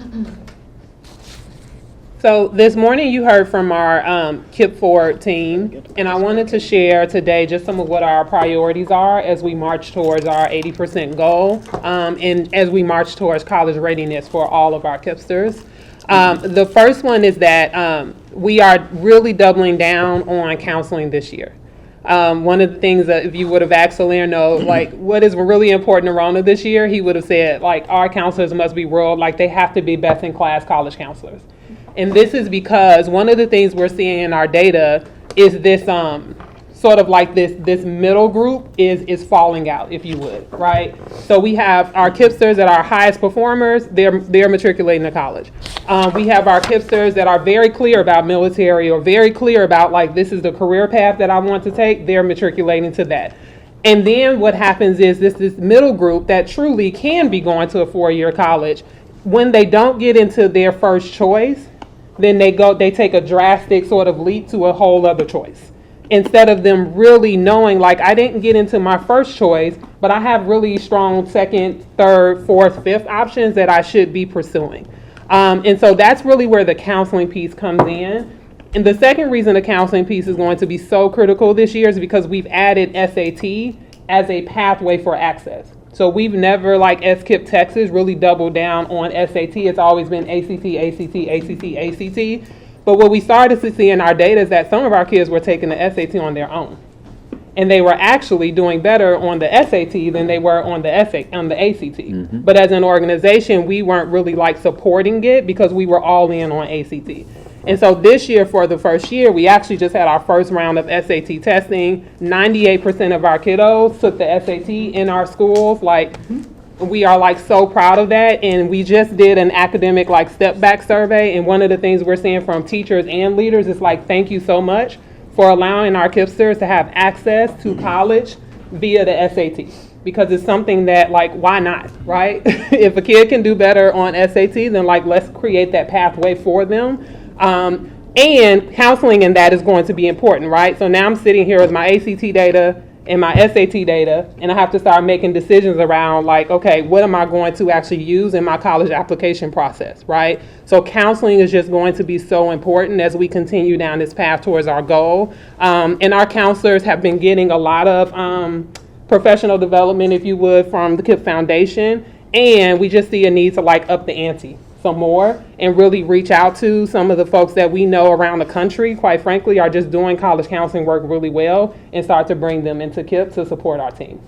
So this morning you heard from our KIP Forward team, and I wanted to share today just some of what our priorities are as we march towards our 80% goal, and as we march towards college readiness for all of our KIPsters. The first one is that we are really doubling down on counseling this year. One of the things that if you would have asked Salerno, like, what is really important to Rona this year, he would have said, like, our counselors must be world, like, they have to be best in class college counselors. And this is because one of the things we're seeing in our data is this sort of like this middle group is falling out, if you would, right? So we have our KIPsters that are highest performers, they're matriculating to college. We have our KIPsters that are very clear about military or very clear about like this is the career path that I want to take, they're matriculating to that. And then what happens is this middle group that truly can be going to a 4-year college, when they don't get into their first choice, then they take a drastic sort of leap to a whole other choice. Instead of them really knowing, like, I didn't get into my first choice, but I have really strong second, third, fourth, fifth options that I should be pursuing. And so that's really where the counseling piece comes in. And the second reason the counseling piece is going to be so critical this year is because we've added SAT as a pathway for access. So we've never, like SKIP Texas, really doubled down on SAT. It's always been ACT, ACT, ACT, ACT. But what we started to see in our data is that some of our kids were taking the SAT on their own. And they were actually doing better on the SAT than they were on the ACT. Mm-hmm. But as an organization, we weren't really like supporting it because we were all in on ACT. And so this year, for the first year, we actually just had our first round of SAT testing. 98% of our kiddos took the SAT in our schools. Like, we are like so proud of that. And we just did an academic like step back survey. And one of the things we're seeing from teachers and leaders is like, thank you so much for allowing our KIPsters to have access to college via the SAT. Because it's something that, like, why not, right? If a kid can do better on SAT, then like, let's create that pathway for them. And counseling in that is going to be important, right? So now I'm sitting here with my ACT data and my SAT data, and I have to start making decisions around like, okay, what am I going to actually use in my college application process, right? So counseling is just going to be so important as we continue down this path towards our goal. And our counselors have been getting a lot of professional development, if you would, from the KIP Foundation, and we just see a need to like up the ante some more and really reach out to some of the folks that we know around the country, quite frankly, are just doing college counseling work really well and start to bring them into KIP to support our team.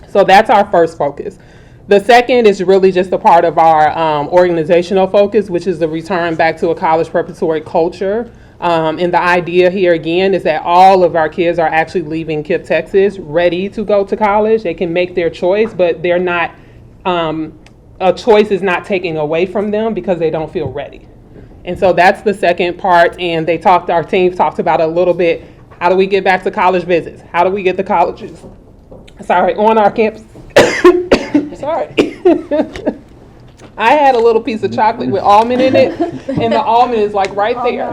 So that's our first focus. The second is really just a part of our organizational focus, which is the return back to a college preparatory culture. And the idea here again is that all of our kids are actually leaving KIP Texas ready to go to college. They can make their choice, but they're not, a choice is not taken away from them because they don't feel ready. And so that's the second part. And our team talked about a little bit, how do we get back to college visits? How do we get the colleges, on our campus? Sorry. I had a little piece of chocolate with almond in it, and the almond is like right there.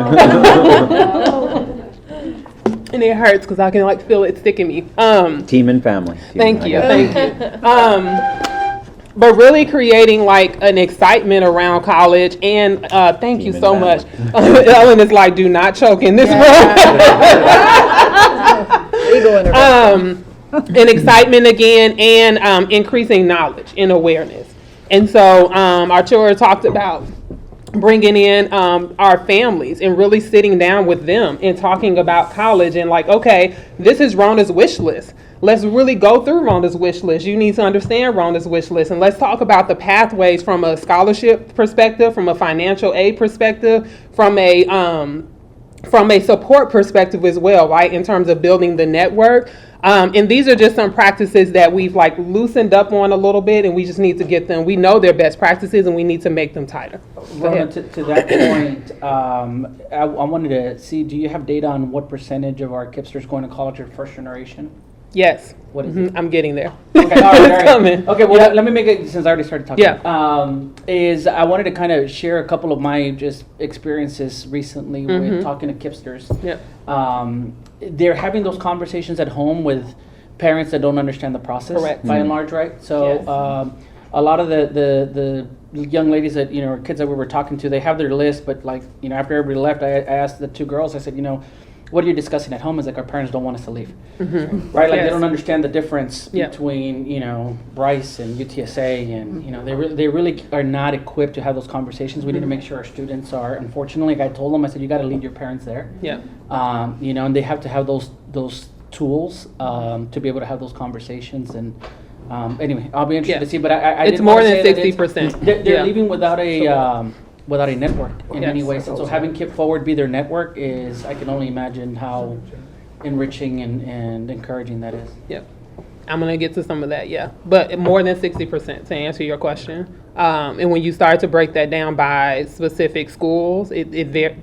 And it hurts because I can like feel it sticking me. Team and family. Thank you. But really creating like an excitement around college, and thank you so much. Ellen is like, do not choke in this room. An excitement again, and increasing knowledge and awareness. And so our children talked about bringing in our families and really sitting down with them and talking about college and like, okay, this is Rhona's wish list. Let's really go through Rhona's wish list. You need to understand Rhona's wish list, and let's talk about the pathways from a scholarship perspective, from a financial aid perspective, from a support perspective as well, right? In terms of building the network. And these are just some practices that we've like loosened up on a little bit, and we just need to get them. We know they're best practices, and we need to make them tighter. Rona, to that point, I wanted to see, do you have data on what percentage of our KIPsters going to college are first generation? Yes. What is it? I'm getting there. Okay, all right. Coming. Okay, well, let me make it, since I already started talking. Yeah. I wanted to kind of share a couple of my just experiences recently with talking to KIPsters. Yeah. They're having those conversations at home with parents that don't understand the process. Correct. By and large, right? So Yes. a lot of the young ladies that, or kids that we were talking to, they have their list, but like, after everybody left, I asked the two girls, I said, what are you discussing at home? Is like, our parents don't want us to leave. Right? Like, Yes. they don't understand the difference Yeah. between, Bryce and UTSA, and, they really are not equipped to have those conversations. We need to make sure our students are, unfortunately, like I told them, I said, you got to lead your parents there. Yeah. And they have to have those tools to be able to have those conversations. And anyway, I'll be interested to see, but I it's did more wanna than say that 60%. they're leaving without a network in Yes. many ways. And so having KIP Forward be their network is, I can only imagine how enriching and encouraging that is. Yep. I'm going to get to some of that, yeah. But more than 60% to answer your question. And when you start to break that down by specific schools, it is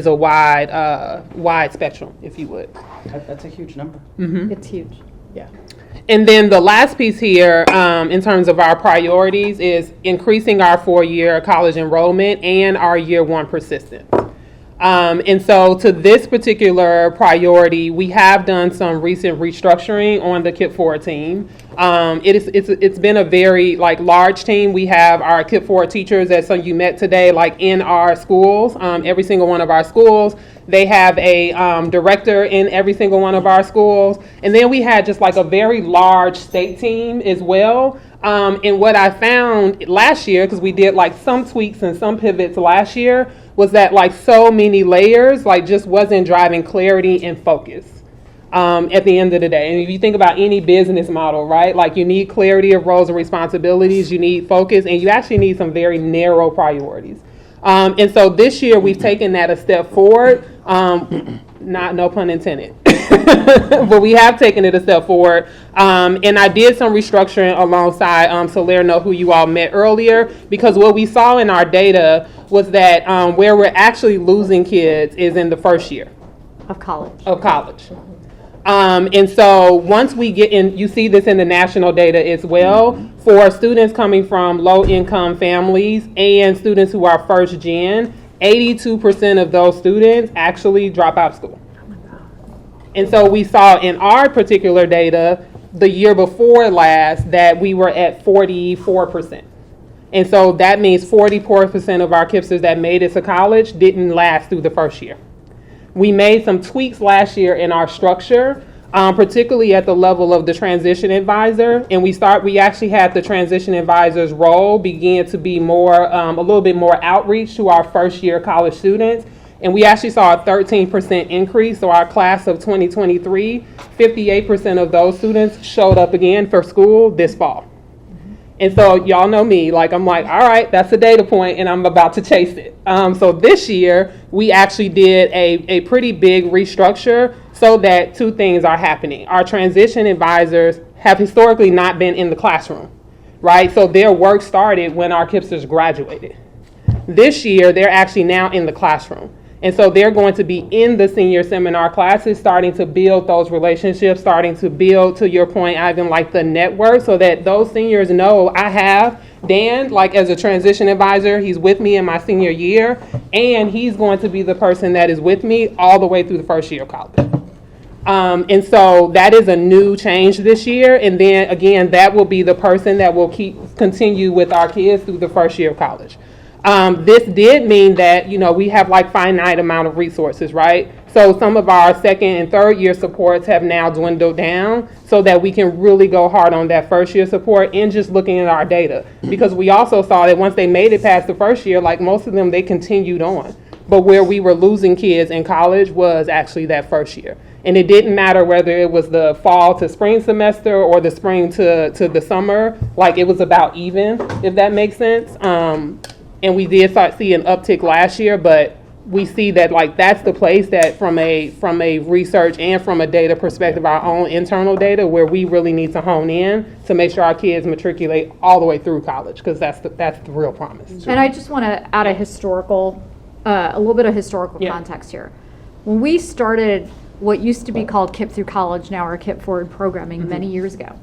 a wide spectrum, if you would. That's a huge number. It's huge. Yeah. And then the last piece here, in terms of our priorities, is increasing our 4-year college enrollment and our year 1 persistence. And so to this particular priority, we have done some recent restructuring on the KIP 4 team. It's been a very large team. We have our KIP 4 teachers, as some of you met today, in our schools, every single one of our schools. They have a director in every single one of our schools. And then we had just a very large state team as well. And what I found last year, because we did some tweaks and some pivots last year, was that so many layers just wasn't driving clarity and focus at the end of the day. And if you think about any business model, right, you need clarity of roles and responsibilities, you need focus, and you actually need some very narrow priorities. And so this year we've taken that a step forward, no pun intended. But we have taken it a step forward. And I did some restructuring alongside Salerno, who you all met earlier, because what we saw in our data was that where we're actually losing kids is in the first year Of college. And so once we get in, you see this in the national data as well, for students coming from low-income families and students who are first gen, 82% of those students actually drop out of school. And so we saw in our particular data, the year before last, that we were at 44%. And so that means 44% of our KIPsters that made it to college didn't last through the first year. We made some tweaks last year in our structure, particularly at the level of the transition advisor. And we actually had the transition advisor's role begin to be more, a little bit more outreach to our first year college students. And we actually saw a 13% increase. So our class of 2023, 58% of those students showed up again for school this fall. And so y'all know me, I'm all right, that's a data point and I'm about to chase it. So this year, we actually did a pretty big restructure so that two things are happening. Our transition advisors have historically not been in the classroom, right? So their work started when our KIPsters graduated. This year, they're actually now in the classroom. And so they're going to be in the senior seminar classes, starting to build those relationships, starting to build, to your point, Ivan, the network, so that those seniors know I have Dan, as a transition advisor. He's with me in my senior year. and he's going to be the person that is with me all the way through the first year of college. And so that is a new change this year. And then again, that will be the person that will continue with our kids through the first year of college. This did mean that, we have like finite amount of resources, right? So some of our second and third year supports have now dwindled down so that we can really go hard on that first year support and just looking at our data. Because we also saw that once they made it past the first year, like most of them, they continued on. But where we were losing kids in college was actually that first year. And it didn't matter whether it was the fall to spring semester or the spring to the summer. Like, it was about even, if that makes sense. And we did start seeing an uptick last year, but we see that like that's the place that from a research and from a data perspective, our own internal data, where we really need to hone in to make sure our kids matriculate all the way through college, because that's the real promise. And I just want to add a little bit of historical context here. When we started what used to be called KIP Through College, now our KIP Forward programming, many years ago,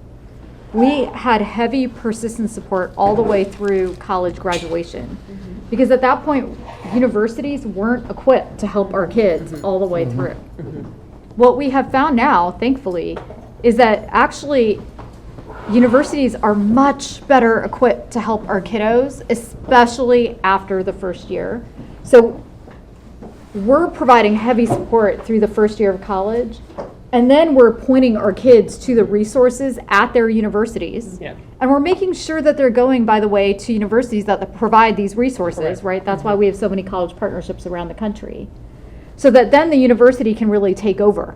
we had heavy persistent support all the way through college graduation. Because at that point, universities weren't equipped to help our kids all the way through. What we have found now, thankfully, is that actually universities are much better equipped to help our kiddos, especially after the first year. So we're providing heavy support through the first year of college, and then we're pointing our kids to the resources at their universities. Yeah. And we're making sure that they're going, by the way, to universities that provide these resources, right? That's why we have so many college partnerships around the country. So that then the university can really take over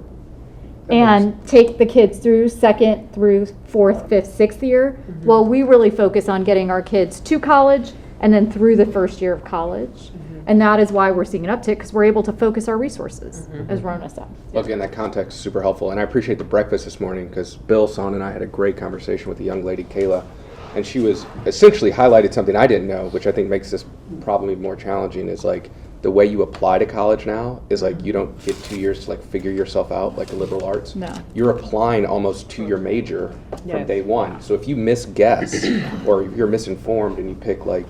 and take the kids through second through fourth, fifth, sixth year, while we really focus on getting our kids to college and then through the first year of college. And that is why we're seeing an uptick, because we're able to focus our resources, as Rona said. Well, again, that context is super helpful. And I appreciate the breakfast this morning, because Bill, Son, and I had a great conversation with the young lady, Kayla. And she was essentially highlighted something I didn't know, which I think makes this problem even more challenging, is like the way you apply to college now is like you don't get 2 years to like figure yourself out like a liberal arts. No. You're applying almost to your major from day one. So if you misguess or if you're misinformed and you pick like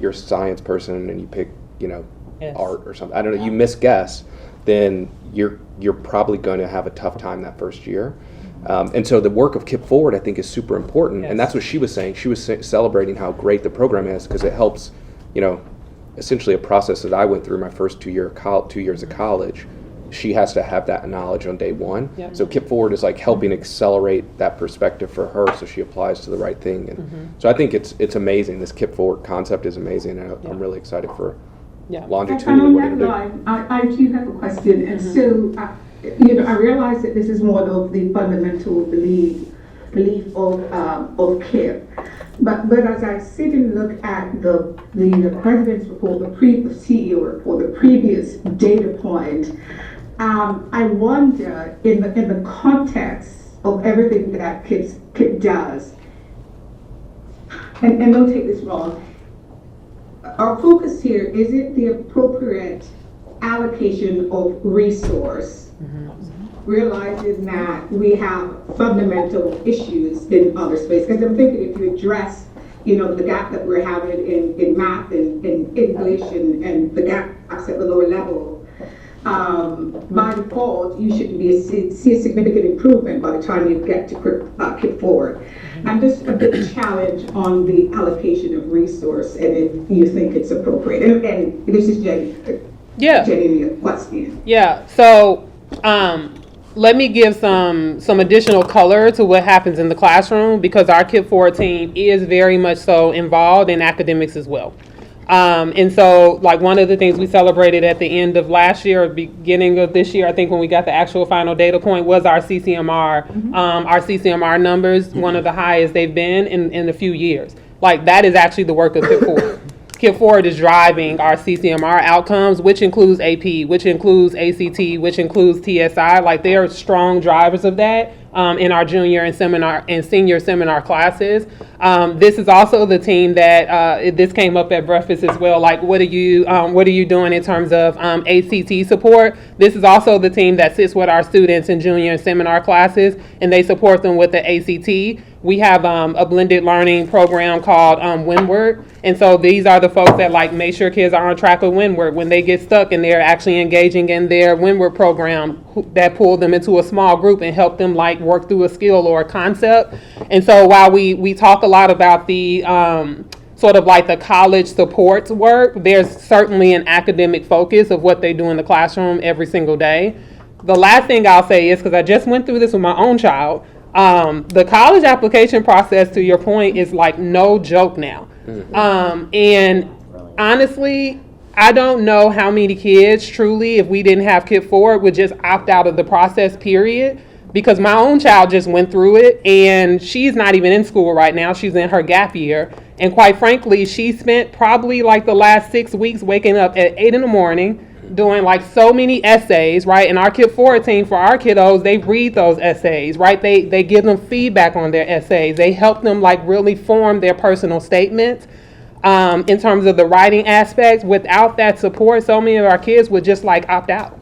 you're a science person and you pick art or something, I don't know, you misguess, then you're probably going to have a tough time that first year. And so the work of KIP Forward, I think, is super important. And that's what she was saying. She was celebrating how great the program is, because it helps, essentially a process that I went through my first 2 years of college. She has to have that knowledge on day one. Yep. So KIP Forward is like helping accelerate that perspective for her, so she applies to the right thing. And so I think it's amazing. This KIP Forward concept is amazing, and I'm really excied for longitudinally what it'll do. I do have a question, and so I realize that this is more of the fundamental belief of KIP, but as I sit and look at the president's report, the CEO report, the previous data point, I wonder in the context of everything that KIP does, and don't take this wrong. Our focus here, is it the appropriate allocation of resource, realizing that we have fundamental issues in other spaces? Because I'm thinking if you address, the gap that we're having in math and in English and the gaps at the lower level, by default, you should see a significant improvement by the time you get to KIP Forward. I'm just a bit challenged on the allocation of resource, and if you think it's appropriate. And this is Jenny, question. Yeah. So let me give some additional color to what happens in the classroom, because our KIP Forward team is very much so involved in academics as well. And so, like, one of the things we celebrated at the end of last year, or beginning of this year, I think when we got the actual final data point, was our CCMR. Our CCMR numbers, one of the highest they've been in a few years. Like, that is actually the work of KIP Forward. KIP Forward is driving our CCMR outcomes, which includes AP, which includes ACT, which includes TSI. Like, they are strong drivers of that in our junior and senior seminar classes. This is also the team that this came up at breakfast as well. Like, what are you doing in terms of ACT support? This is also the team that sits with our students in junior and seminar classes, and they support them with the ACT. we have a blended learning program called Windward. And so these are the folks that like make sure kids are on track with Windward when they get stuck and they're actually engaging in their Windward program that pull them into a small group and help them like work through a skill or a concept. And so while we talk a lot about the sort of like the college supports work, there's certainly an academic focus of what they do in the classroom every single day. The last thing I'll say is, because I just went through this with my own child, the college application process, to your point, is like no joke now. And honestly, I don't know how many kids truly, if we didn't have KIPP Forward, would just opt out of the process, period. Because my own child just went through it, and she's not even in school right now. She's in her gap year. And quite frankly, she spent probably like the last 6 weeks waking up at 8 in the morning, doing like so many essays, right? And our KIPP Forward team, for our kiddos, they read those essays, right? They give them feedback on their essays. They help them like really form their personal statements in terms of the writing aspects. Without that support, so many of our kids would just like opt out.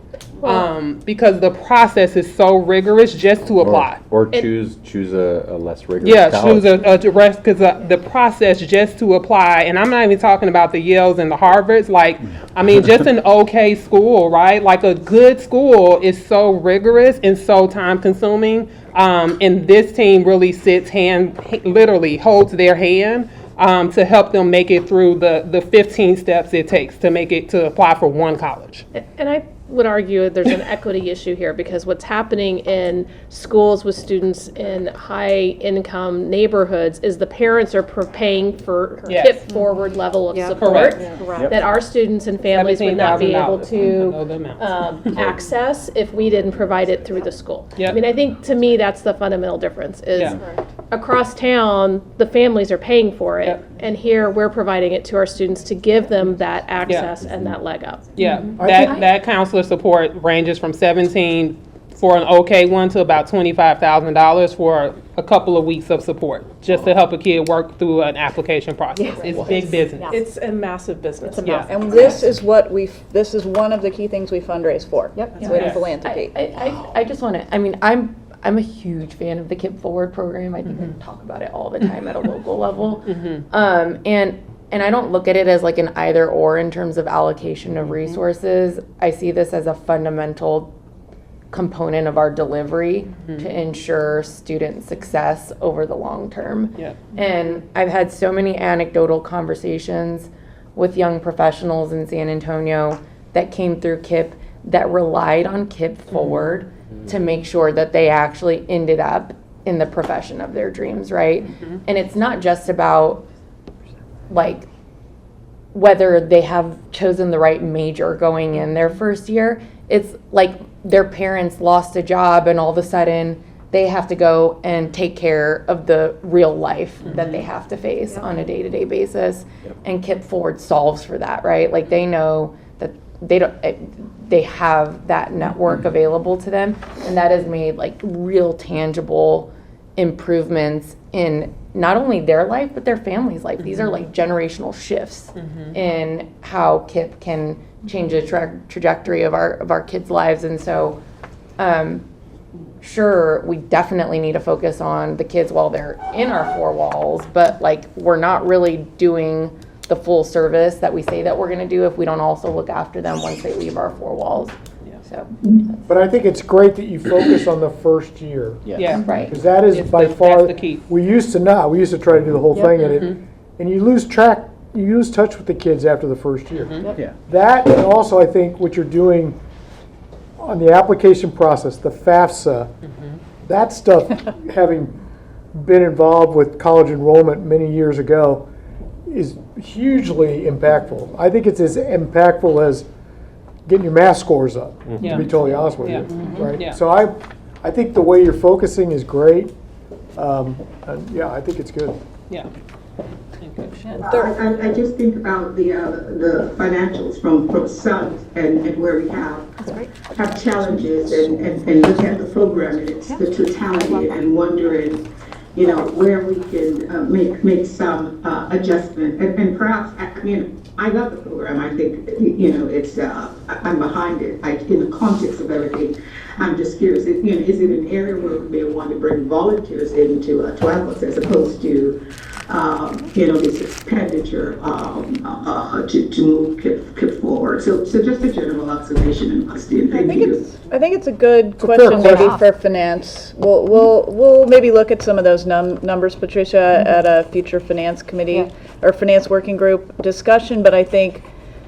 Because the process is so rigorous just to apply. Or choose a less rigorous college. Choose a rest, because the process just to apply, and I'm not even talking about the Yales and the Harvards, like, I mean, just an okay school, right? Like a good school is so rigorous and so time consuming, and this team really literally holds their hand to help them make it through the 15 steps it takes to apply for one college. And I would argue there's an equity issue here, because what's happening in schools with students in high income neighborhoods is the parents are paying for KIPP Forward level of support that our students and families would not be able to access if we didn't provide it through the school. I mean, I think to me that's the fundamental difference is across town the families are paying for it, and here we're providing it to our students to give them that access and that leg up. That counselor support ranges from $17 for an okay one to about $25,000 for a couple of weeks of support, just to help a kid work through an application process. It's big business. It's a massive business. And this is this is one of the key things we fundraise for. It's philanthropy. I just want to, I mean, I'm a huge fan of the KIPP Forward program. I think I talk about it all the time at a local level. And I don't look at it as like an either or in terms of allocation of resources. I see this as a fundamental component of our delivery to ensure student success over the long term. And I've had so many anecdotal conversations with young professionals in San Antonio that came through KIPP that relied on KIPP Forward to make sure that they actually ended up in the profession of their dreams, right? And it's not just about like whether they have chosen the right major going in their first year. It's like their parents lost a job and all of a sudden they have to go and take care of the real life that they have to face on a day-to-day basis. And KIPP Forward solves for that, right? Like they know that they have that network available to them, and that has made like real tangible improvements in not only their life but their family's life. These are like generational shifts in how KIPP can change the trajectory of our kids' lives. And so sure, we definitely need to focus on the kids while they're in our four walls, but like we're not really doing the full service that we say that we're going to do if we don't also look after them once they leave our four walls. So, but I think it's great that you focus on the first year. Right. Because that is by far the key. We used to not. We used to try to do the whole thing, and you lose track. You lose touch with the kids after the first year. That, and also I think what you're doing on the application process, the FAFSA, that stuff, having been involved with college enrollment many years ago, is hugely impactful. I think it's as impactful as getting your math scores up, to be totally honest with you, right? So I think the way you're focusing is great. And I think it's good. I just think about the financials from some and where we have challenges and look at the program and it's the totality and wondering, you know, where we can make some adjustment and perhaps, I mean, I love the program. I think, you know, it's I'm behind it. In the context of everything, I'm just curious. Is it an area where we may want to bring volunteers into to us as opposed to this expenditure to move KIP forward? So just a general observation and question. I think it's a good question maybe for finance. We'll maybe look at some of those numbers, Patricia, at a future finance committee or finance working group discussion. But I think,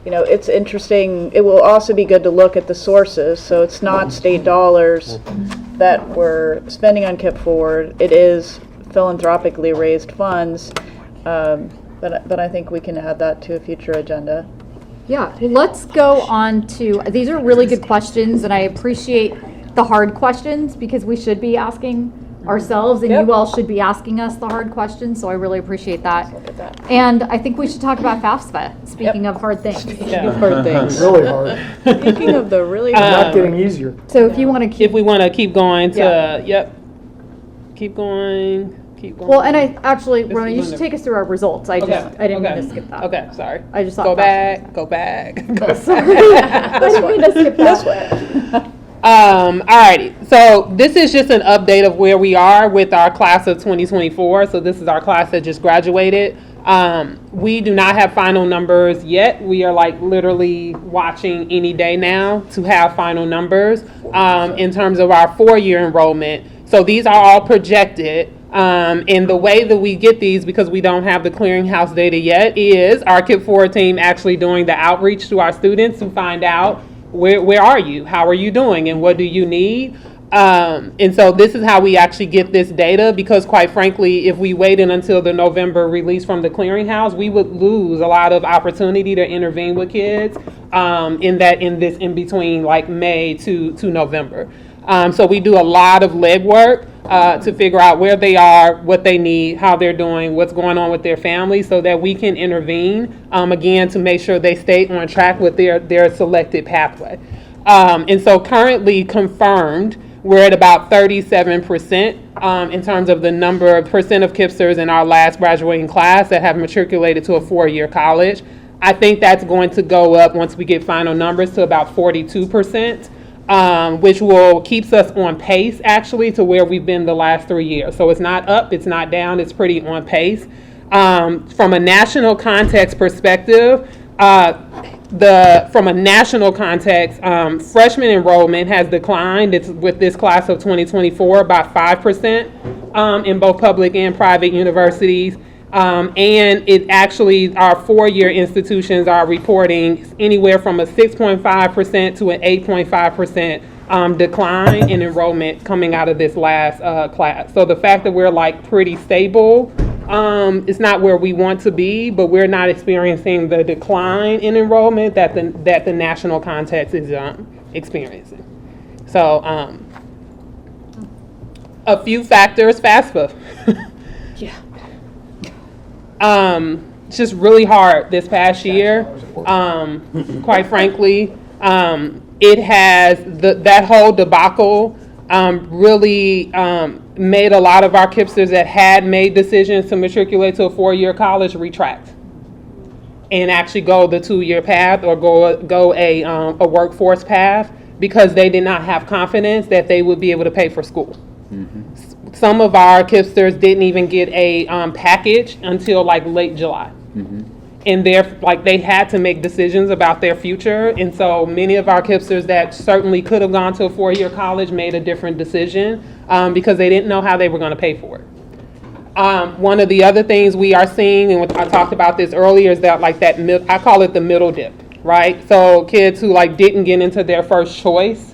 it's interesting. It will also be good to look at the sources. So it's not state dollars that we're spending on KIP Forward. It is philanthropically raised funds. But I think we can add that to a future agenda. Yeah, let's go on to, these are really good questions, and I appreciate the hard questions because we should be asking ourselves, and you all should be asking us the hard questions, so I really appreciate that. And I think we should talk about FAFSA, speaking of hard things. Speaking of hard things. Really hard. Speaking of the really not getting easier. So if you want to keep... If we want to keep going to, keep going. Well, and I actually, Rona, you should take us through our results. I didn't mean to skip that. Okay, sorry. I just thought go back. Sorry. I didn't mean to skip that. Alrighty, so this is just an update of where we are with our class of 2024. So this is our class that just graduated. We do not have final numbers yet. We are literally watching any day now to have final numbers in terms of our 4-year enrollment. So these are all projected. And the way that we get these, because we don't have the clearinghouse data yet, is our KIP Forward team actually doing the outreach to our students to find out where are you, how are you doing, and what do you need. And so this is how we actually get this data, because quite frankly, if we waited until the November release from the clearinghouse, we would lose a lot of opportunity to intervene with kids in between May to November. So we do a lot of legwork to figure out where they are, what they need, how they're doing, what's going on with their family, so that we can intervene, again, to make sure they stay on track with their selected pathway. And so currently confirmed, we're at about 37% in terms of the number of percent of KIPsters in our last graduating class that have matriculated to a 4-year college. I think that's going to go up once we get final numbers to about 42%. Which keeps us on pace actually to where we've been the last 3 years. So it's not up, it's not down, it's pretty on pace. From a national context perspective, freshman enrollment has declined. It's with this class of 2024 about 5% in both public and private universities. And it actually, our 4-year institutions are reporting anywhere from a 6.5% to an 8.5% decline in enrollment coming out of this last class. So the fact that we're pretty stable, it's not where we want to be, but we're not experiencing the decline in enrollment that the national context is experiencing. So a few factors, FAFSA. Yeah. It's just really hard this past year. Quite frankly, it has that whole debacle really made a lot of our KIPsters that had made decisions to matriculate to a 4-year college retract and actually go the 2-year path or go a workforce path because they did not have confidence that they would be able to pay for school. Mm-hmm. Some of our KIPsters didn't even get a package until late July. Mm-hmm. And they had to make decisions about their future. And so many of our KIPsters that certainly could have gone to a 4-year college made a different decision because they didn't know how they were going to pay for it. One of the other things we are seeing, and I talked about this earlier, is that I call it the middle dip, right? So kids who didn't get into their first choice,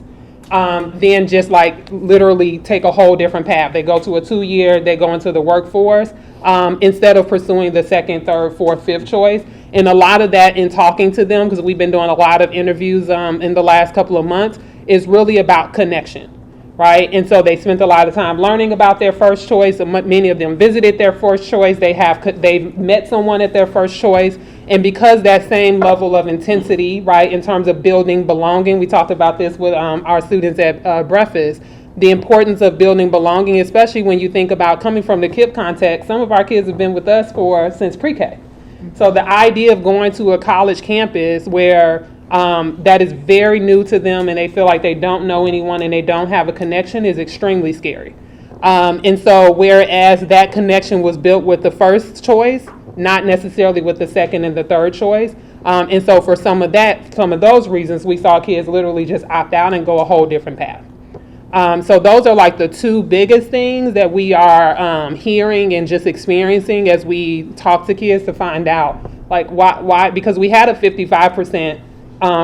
then just literally take a whole different path. They go to a 2-year, they go into the workforce instead of pursuing the 2nd, 3rd, 4th, 5th choice. And a lot of that in talking to them, because we've been doing a lot of interviews in the last couple of months, is really about connection, right? And so they spent a lot of time learning about their first choice. Many of them visited their first choice. They've met someone at their first choice. And because that same level of intensity, right, in terms of building belonging, we talked about this with our students at breakfast, the importance of building belonging, especially when you think about coming from the KIP context. Some of our kids have been with us since pre-K. So the idea of going to a college campus where that is very new to them and they feel like they don't know anyone and they don't have a connection is extremely scary. And so whereas that connection was built with the first choice, not necessarily with the second and the third choice. And so for some of those reasons, we saw kids literally just opt out and go a whole different path. So those are like the two biggest things that we are hearing and just experiencing as we talk to kids to find out like why because we had a 55%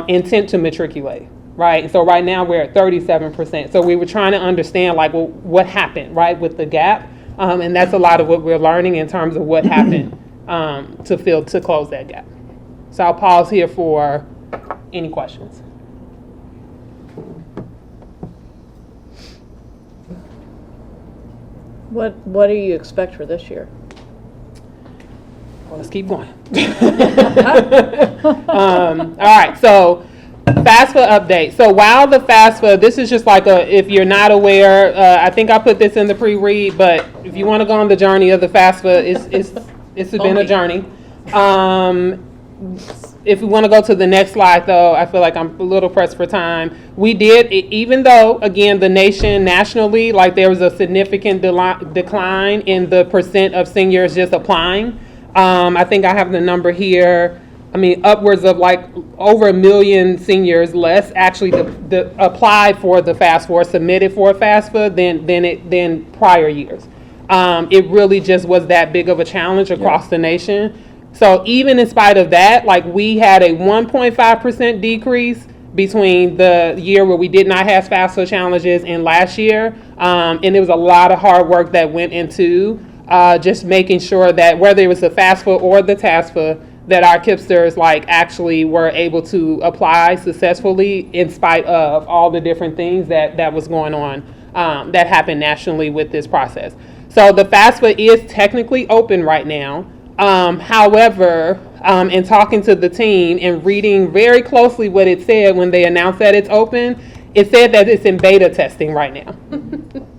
intent to matriculate, right? So right now we're at 37%. So we were trying to understand like, well, what happened, right, with the gap, and that's a lot of what we're learning in terms of what happened to close that gap. So I'll pause here for any questions. What do you expect for this year? Well, let's keep going. All right, so FAFSA update. So while the FAFSA, this is just like if you're not aware, I think I put this in the pre-read, but if you want to go on the journey of the FAFSA, it's been a journey. If we want to go to the next slide, though, I feel like I'm a little pressed for time. We did, even though, again, the nationally, like there was a significant decline in the percent of seniors just applying. I think I have the number here. I mean, upwards of like over 1 million seniors less actually applied for the FAFSA or submitted for a FAFSA than prior years. It really just was that big of a challenge across the nation. So even in spite of that, like we had a 1.5% decrease between the year where we did not have FAFSA challenges and last year. And there was a lot of hard work that went into just making sure that whether it was the FAFSA or the TASFA, that our KIPsters like actually were able to apply successfully in spite of all the different things that was going on that happened nationally with this process. So the FAFSA is technically open right now. However, in talking to the team and reading very closely what it said when they announced that it's open, it said that it's in beta testing right now.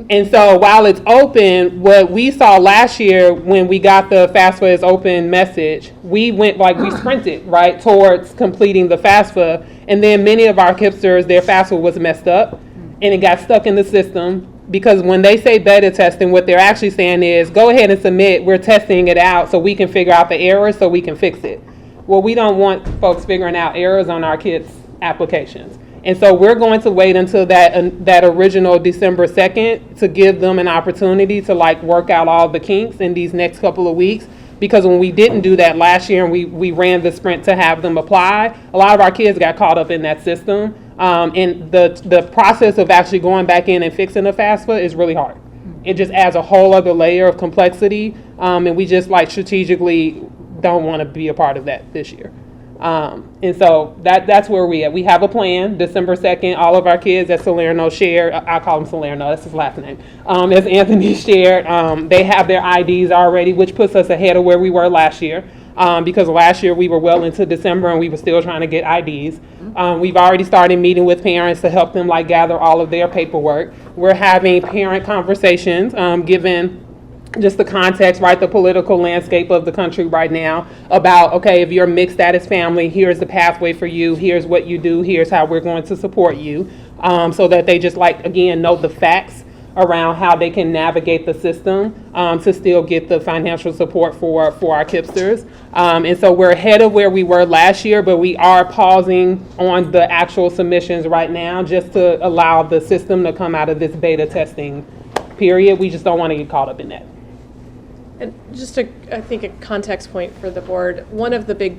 And so while it's open, what we saw last year when we got the FAFSA is open message, we sprinted right towards completing the FAFSA, and then many of our KIPsters, their FAFSA was messed up and it got stuck in the system. Because when they say beta testing, what they're actually saying is, go ahead and submit, we're testing it out so we can figure out the errors so we can fix it. Well, we don't want folks figuring out errors on our kids' applications. And so we're going to wait until that original December 2nd to give them an opportunity to like work out all the kinks in these next couple of weeks. Because when we didn't do that last year and we ran the sprint to have them apply, a lot of our kids got caught up in that system. And the process of actually going back in and fixing the FAFSA is really hard. It just adds a whole other layer of complexity, and we just like strategically don't want to be a part of that this year. And so that's where we at. We have a plan. December 2nd, all of our kids at Salerno shared. I call him Salerno. That's his last name. As Anthony shared, they have their IDs already, which puts us ahead of where we were last year. Because last year we were well into December and we were still trying to get IDs. We've already started meeting with parents to help them like gather all of their paperwork. We're having parent conversations, given just the context, right, the political landscape of the country right now about, okay, if you're a mixed status family, here's the pathway for you, here's what you do, here's how we're going to support you, so that they just like, again, know the facts around how they can navigate the system to still get the financial support for our KIPsters. And so we're ahead of where we were last year, but we are pausing on the actual submissions right now just to allow the system to come out of this beta testing period. We just don't want to get caught up in that. And just I think a context point for the board, one of the big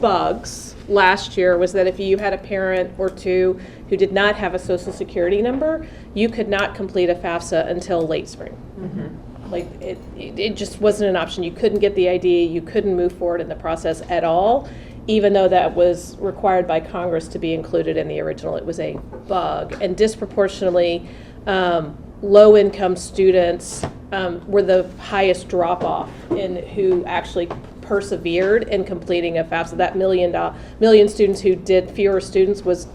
bugs last year was that if you had a parent or two who did not have a social security number, you could not complete a FAFSA until late spring. Mm-hmm. Like it just wasn't an option. You couldn't get the ID, you couldn't move forward in the process at all, even though that was required by Congress to be included in the original. It was a bug, and disproportionately low-income students were the highest drop-off in who actually persevered in completing a FAFSA. That million students who did fewer students was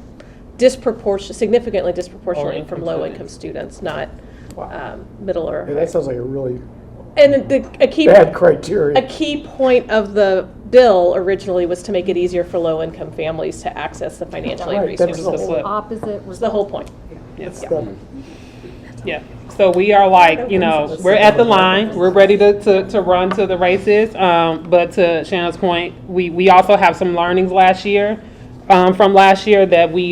significantly disproportionately from low-income students, not middle or that sounds like a really and a key bad criteria. A key point of the bill originally was to make it easier for low-income families to access the financial aid Right, that's resources. the whole- Opposite. It's the whole point. Yeah, so we are like, we're at the line, we're ready to run to the races. But to Shanna's point, we also have some learnings last year, from last year that we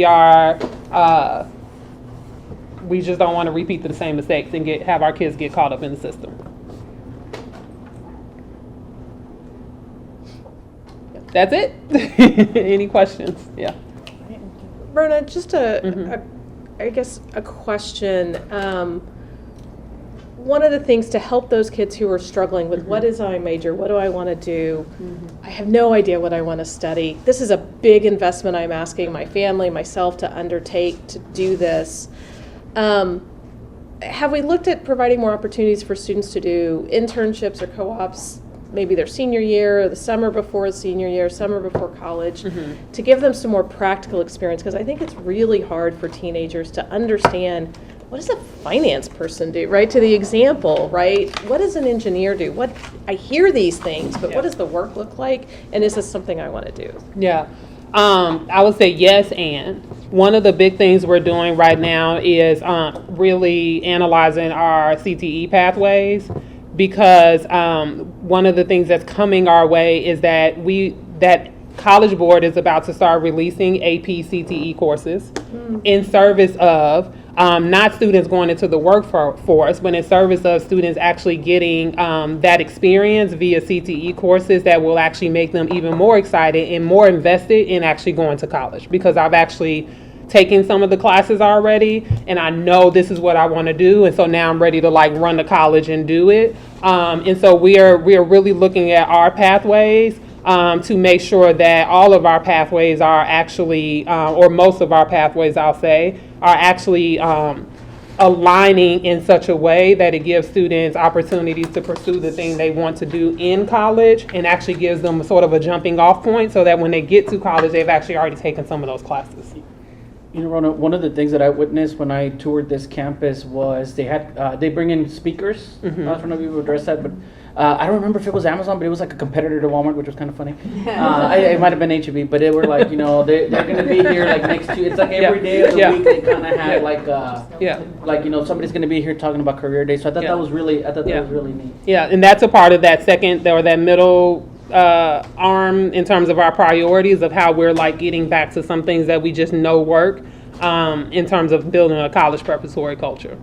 just don't want to repeat the same mistakes and have our kids get caught up in the system. That's it. Any questions? Yeah. Verna, just I guess a question. One of the things to help those kids who are struggling with what is my major, what do I want to do? I have no idea what I want to study. This is a big investment I'm asking my family, myself to undertake to do this. Have we looked at providing more opportunities for students to do internships or co-ops, maybe their senior year, or the summer before senior year, summer before college, to give them some more practical experience? Because I think it's really hard for teenagers to understand, what does a finance person do, right? To the example, right? What does an engineer do? I hear these things, but what does the work look like? And is this something I want to do? Yeah. I would say yes, and one of the big things we're doing right now is really analyzing our CTE pathways, because one of the things that's coming our way is that College Board is about to start releasing AP CTE courses in service of not students going into the workforce, but in service of students actually getting that experience via CTE courses that will actually make them even more excited and more invested in actually going to college. Because I've actually taken some of the classes already, and I know this is what I want to do, and so now I'm ready to run to college and do it. And so we are really looking at our pathways to make sure that all of our pathways are actually, or most of our pathways, I'll say, are actually aligning in such a way that it gives students opportunities to pursue the thing they want to do in college, and actually gives them sort of a jumping off point so that when they get to college, they've actually already taken some of those classes. Rona, one of the things that I witnessed when I toured this campus was they bring in speakers. I don't know if you addressed that, but I don't remember if it was Amazon, but it was like a competitor to Walmart, which was kind of funny. It might have been HEB, but they were like, they're going to be here next to. It's like every day of the week they kind of had somebody's going to be here talking about career day. So I thought that was really neat. Yeah, and that's a part of that second or that middle arm in terms of our priorities of how we're getting back to some things that we just know work in terms of building a college preparatory culture.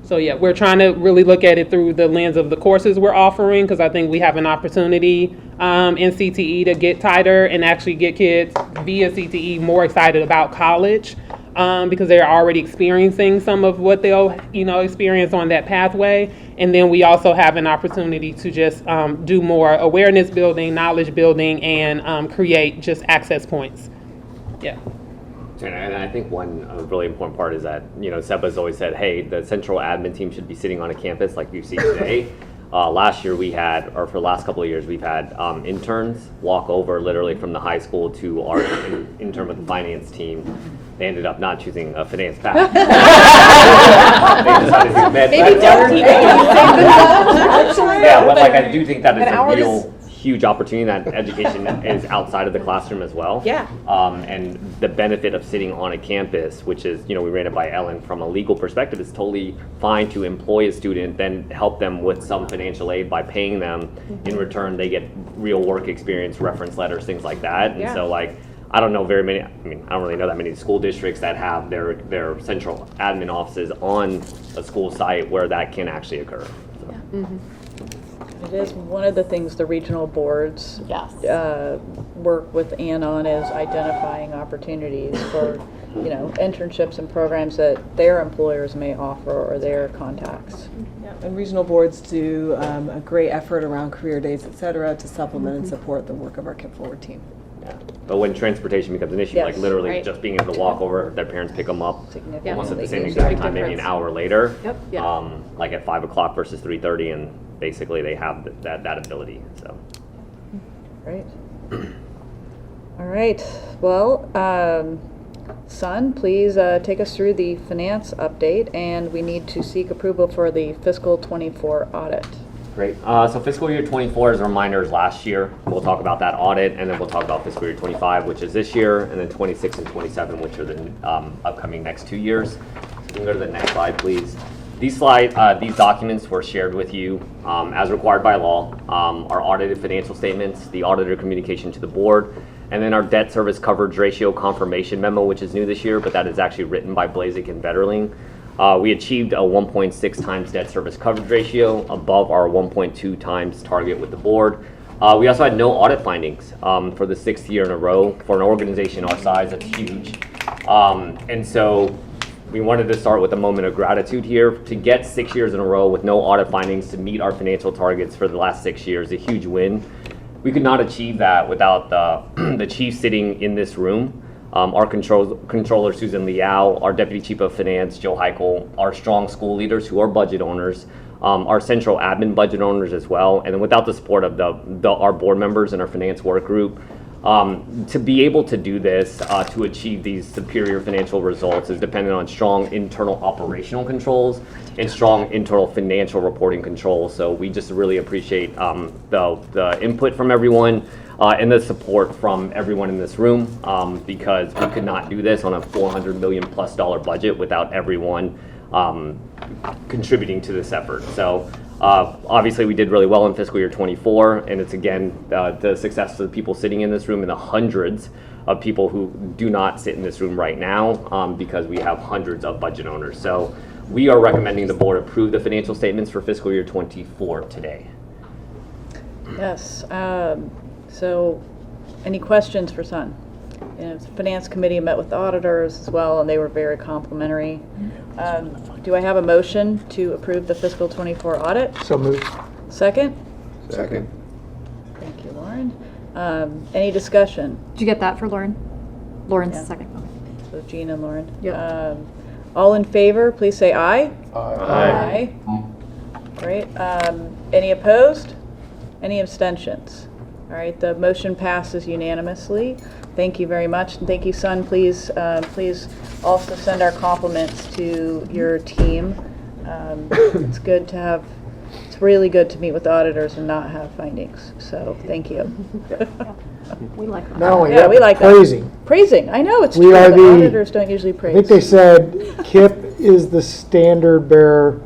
So yeah, we're trying to really look at it through the lens of the courses we're offering, because I think we have an opportunity in CTE to get tighter and actually get kids via CTE more excited about college, because they're already experiencing some of what they'll experience on that pathway. And then we also have an opportunity to just do more awareness building, knowledge building, and create just access points. Yeah. And I think one really important part is that, SEPA's always said, hey, the central admin team should be sitting on a campus like you see today. Last year for the last couple of years, we've had interns walk over literally from the high school to our intern with the finance team. They ended up not choosing a finance path. They decided to do med. Maybe don't teach Yeah, but I do think that is a real huge opportunity, that education is outside of the classroom as well. Yeah. And the benefit of sitting on a campus, which is, we ran it by Ellen, from a legal perspective, it's totally fine to employ a student, then help them with some financial aid by paying them. In return, they get real work experience, reference letters, things like that. And so I don't know very many, I don't really know that many school districts that have their central admin offices on a school site where that can actually occur. So. It is one of the things the regional boards work with Ann on, is identifying opportunities for internships and programs that their employers may offer or their contacts. And regional boards do a great effort around career days, et cetera, to supplement and support the work of our KIP Forward team. Yeah. But when transportation becomes an issue, literally just being able to walk over, their parents pick them up almost at the same exact time, maybe an hour later, like at 5 o'clock versus 3:30, and basically they have that ability. So. Great. All right. Well, Sun, please take us through the finance update, and we need to seek approval for the fiscal 24 audit. Great. So fiscal year 24, as a reminder, is last year. We'll talk about that audit, and then we'll talk about fiscal year 25, which is this year, and then 26 and 27, which are the upcoming next 2 years. So you can go to the next slide, please. These documents were shared with you as required by law. Our audited financial statements, the auditor communication to the board, and then our debt service coverage ratio confirmation memo, which is new this year, but that is actually written by Blazik and Betterling. We achieved a 1.6 times debt service coverage ratio, above our 1.2 times target with the board. We also had no audit findings for the 6th year in a row. For an organization our size, that's huge. And so we wanted to start with a moment of gratitude here. To get 6 years in a row with no audit findings to meet our financial targets for the last 6 years, a huge win. We could not achieve that without the chief sitting in this room. Our controller, Susan Liao, our deputy chief of finance, Joe Heichel, our strong school leaders who are budget owners, our central admin budget owners as well, and then without the support of our board members and our finance work group, to be able to do this, to achieve these superior financial results is dependent on strong internal operational controls and strong internal financial reporting controls. So we just really appreciate the input from everyone. And the support from everyone in this room, because we could not do this on a $400 million plus budget without everyone contributing to this effort. So obviously we did really well in fiscal year 24, and it's again the success of the people sitting in this room and the hundreds of people who do not sit in this room right now, because we have hundreds of budget owners. So we are recommending the board approve the financial statements for fiscal year 24 today. Yes. So, any questions for Sun? The Finance Committee met with the auditors as well, and they were very complimentary. Do I have a motion to approve the fiscal 24 audit? So moved. Second? Second. Thank you, Lauren. Any discussion? Did you get that for Lauren? Lauren's Yeah. second. So Jean and Lauren. Yep. All in favor, please say aye. Aye. Aye. Great. Any opposed? Any abstentions? All right, the motion passes unanimously. Thank you very much. And thank you, Sun. Please also send our compliments to your team. It's good to have, it's really good to meet with auditors and not have findings. So thank you. We like that. Not only Yeah, that, we like praising. that. Praising. I know, it's We true. are The the- auditors don't usually I praise. think they said KIP is the standard bearer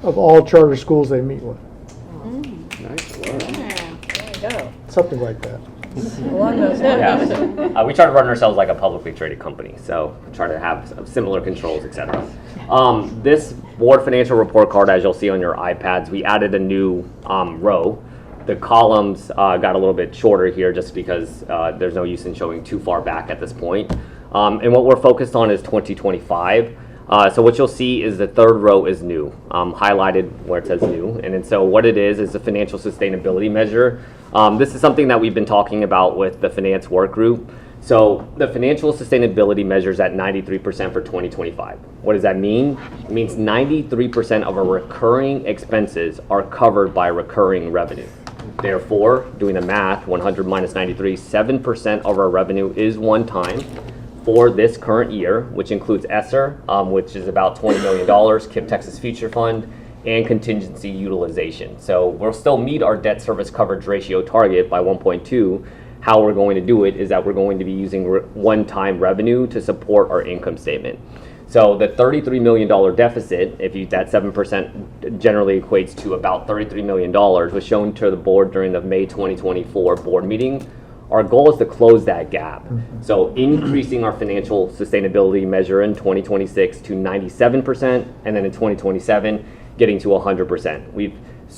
of all charter schools they meet with. Nice work. There you go. Something like that. Along those lines. Yeah, we try to run ourselves like a publicly traded company, so try to have similar controls, etc. This board financial report card, as you'll see on your iPads, we added a new row. The columns got a little bit shorter here just because there's no use in showing too far back at this point. And what we're focused on is 2025. So what you'll see is the third row is new, highlighted where it says new. And so what it is a financial sustainability measure. This is something that we've been talking about with the finance work group. So the financial sustainability measures at 93% for 2025. What does that mean? It means 93% of our recurring expenses are covered by recurring revenue. Therefore, doing the math, 100 minus 93, 7% of our revenue is one time for this current year, which includes ESSER, which is about $20 million, KIPP Texas Future Fund, and contingency utilization. So we'll still meet our debt service coverage ratio target by 1.2. How we're going to do it is that we're going to be using one-time revenue to support our income statement. So the $33 million deficit, that 7% generally equates to about $33 million, was shown to the board during the May 2024 board meeting. Our goal is to close that gap. So increasing our financial sustainability measure in 2026 to 97%, and then in 2027, getting to 100%. We've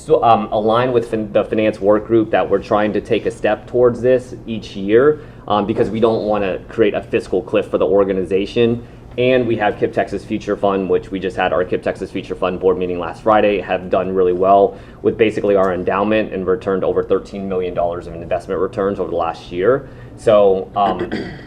aligned with the finance work group that we're trying to take a step towards this each year because we don't want to create a fiscal cliff for the organization. And we have KIPP Texas Future Fund, which we just had our KIPP Texas Future Fund board meeting last Friday, have done really well with basically our endowment and returned over $13 million of investment returns over the last year. So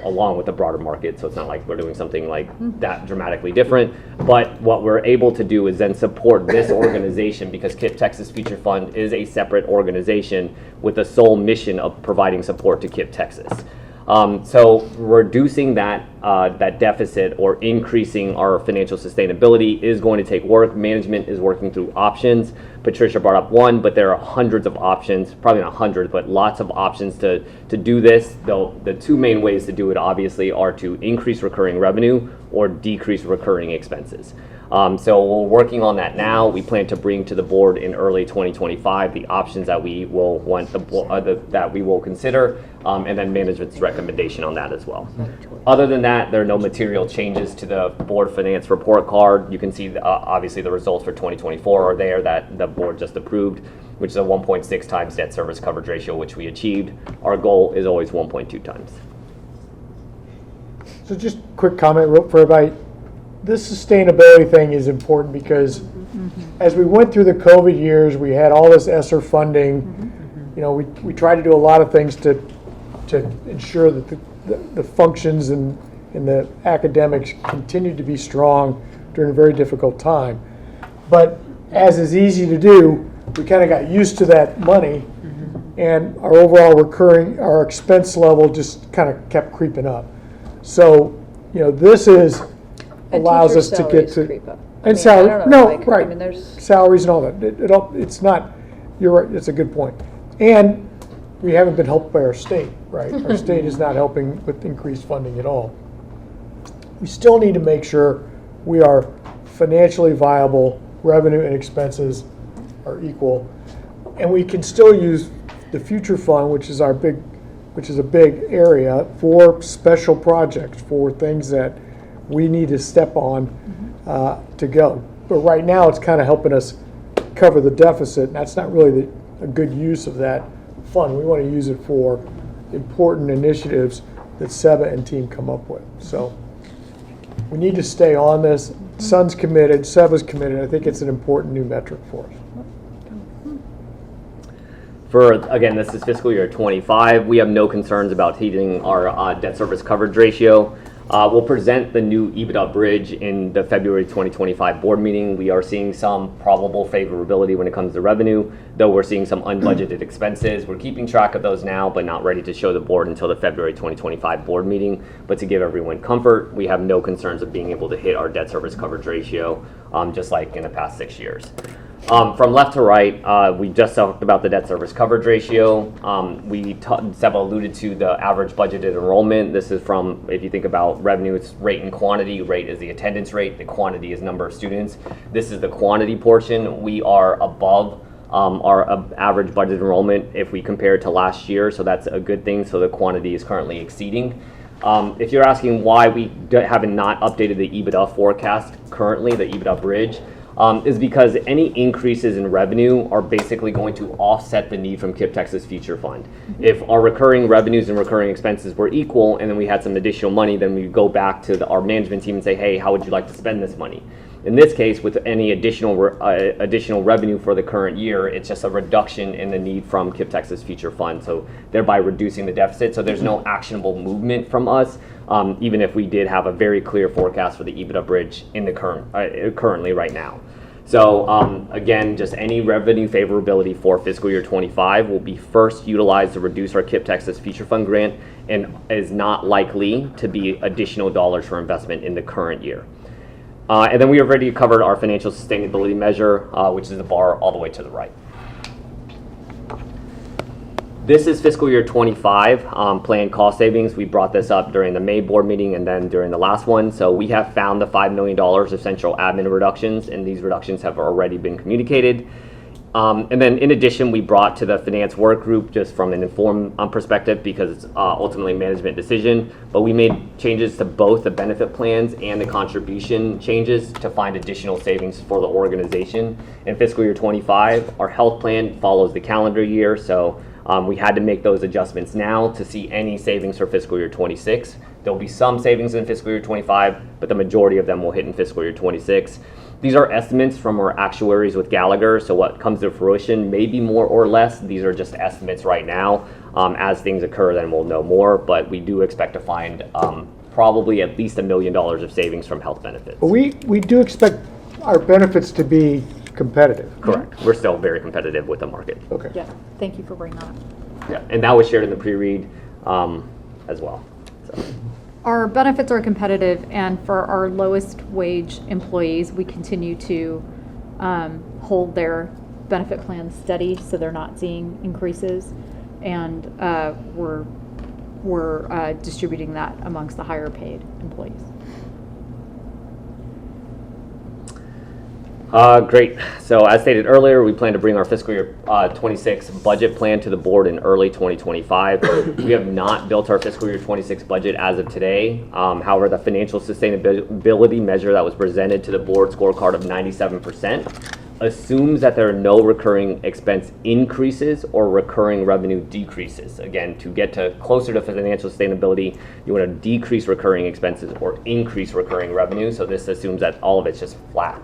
along with the broader market, so it's not like we're doing something like that dramatically different. But what we're able to do is then support this organization because KIPP Texas Future Fund is a separate organization with the sole mission of providing support to KIPP Texas. So reducing that deficit or increasing our financial sustainability is going to take work. Management is working through options. Patricia brought up one, but there are hundreds of options, probably not hundreds, but lots of options to do this. Though the two main ways to do it obviously are to increase recurring revenue or decrease recurring expenses. So we're working on that now. We plan to bring to the board in early 2025 the options that we will that we will consider, and then management's recommendation on that as well. Other than that, there are no material changes to the board finance report card. You can see obviously the results for 2024 are there that the board just approved, which is a 1.6 times debt service coverage ratio, which we achieved. Our goal is always 1.2 times. So just quick comment for everybody. This sustainability thing is important because as we went through the COVID years, we had all this ESSER funding. You know, we tried to do a lot of things to ensure that the functions and the academics continued to be strong during a very difficult time. But as is easy to do, we kind of got used to that money, and our overall our expense level just kind of kept creeping up. So, you know, this allows us to get to salary. No, right. I mean, there's salaries and all that. It's not. You're right. It's a good point. And we haven't been helped by our state, right? Our state is not helping with increased funding at all. We still need to make sure we are financially viable. Revenue and expenses are equal, and we can still use the future fund, which is a big area for special projects, for things that we need to step on to go. But right now, it's kind of helping us cover the deficit, and that's not really a good use of that fund. We want to use it for important initiatives that Seba and team come up with. So we need to stay on this. Sun's committed, Seba's committed. I think it's an important new metric for us. Again, this is fiscal year 25. We have no concerns about hitting our debt service coverage ratio. We'll present the new EBITDA bridge in the February 2025 board meeting. We are seeing some probable favorability when it comes to revenue, though we're seeing some unbudgeted expenses. We're keeping track of those now, but not ready to show the board until the February 2025 board meeting. But to give everyone comfort, we have no concerns of being able to hit our debt service coverage ratio, just like in the past 6 years. From left to right, we just talked about the debt service coverage ratio. Seba alluded to the average budgeted enrollment. This is from, if you think about revenue, it's rate and quantity. Rate is the attendance rate. The quantity is number of students. This is the quantity portion. We are above our average budget enrollment if we compare it to last year, so that's a good thing. So the quantity is currently exceeding. If you're asking why we haven't not updated the EBITDA forecast currently, the EBITDA bridge, is because any increases in revenue are basically going to offset the need from KIPP Texas Future Fund. If our recurring revenues and recurring expenses were equal and then we had some additional money, then we go back to our management team and say, hey, how would you like to spend this money? In this case, with any additional revenue for the current year, it's just a reduction in the need from KIPP Texas Future Fund, so thereby reducing the deficit. So there's no actionable movement from us, even if we did have a very clear forecast for the EBITDA bridge in the currently right now. So again, just any revenue favorability for fiscal year 25 will be first utilized to reduce our KIPP Texas Future Fund grant and is not likely to be additional dollars for investment in the current year. And then we already covered our financial sustainability measure, which is the bar all the way to the right. This is fiscal year 25 planned cost savings. We brought this up during the May board meeting and then during the last one. So we have found the $5 million of central admin reductions, and these reductions have already been communicated. And then in addition, we brought to the finance work group just from an informed perspective because it's ultimately a management decision, but we made changes to both the benefit plans and the contribution changes to find additional savings for the organization. In fiscal year 25, our health plan follows the calendar year, so we had to make those adjustments now to see any savings for fiscal year 26. There'll be some savings in fiscal year 25, but the majority of them will hit in fiscal year 26. These are estimates from our actuaries with Gallagher, so what comes to fruition may be more or less. These are just estimates right now. As things occur, then we'll know more, but we do expect to find probably at least $1 million of savings from health benefits. But we do expect our benefits to be competitive. Correct. We're still very competitive with the market. Okay. Yeah, thank you for bringing that up. Yeah, and that was shared in the pre-read. as well. So. Our benefits are competitive, and for our lowest wage employees, we continue to hold their benefit plans steady, so they're not seeing increases, and we're distributing that amongst the higher paid employees. Great. So as stated earlier, we plan to bring our fiscal year 26 budget plan to the board in early 2025. We have not built our fiscal year 26 budget as of today. However, the financial sustainability measure that was presented to the board scorecard of 97% assumes that there are no recurring expense increases or recurring revenue decreases. Again, to get to closer to financial sustainability, you want to decrease recurring expenses or increase recurring revenue. So this assumes that all of it's just flat.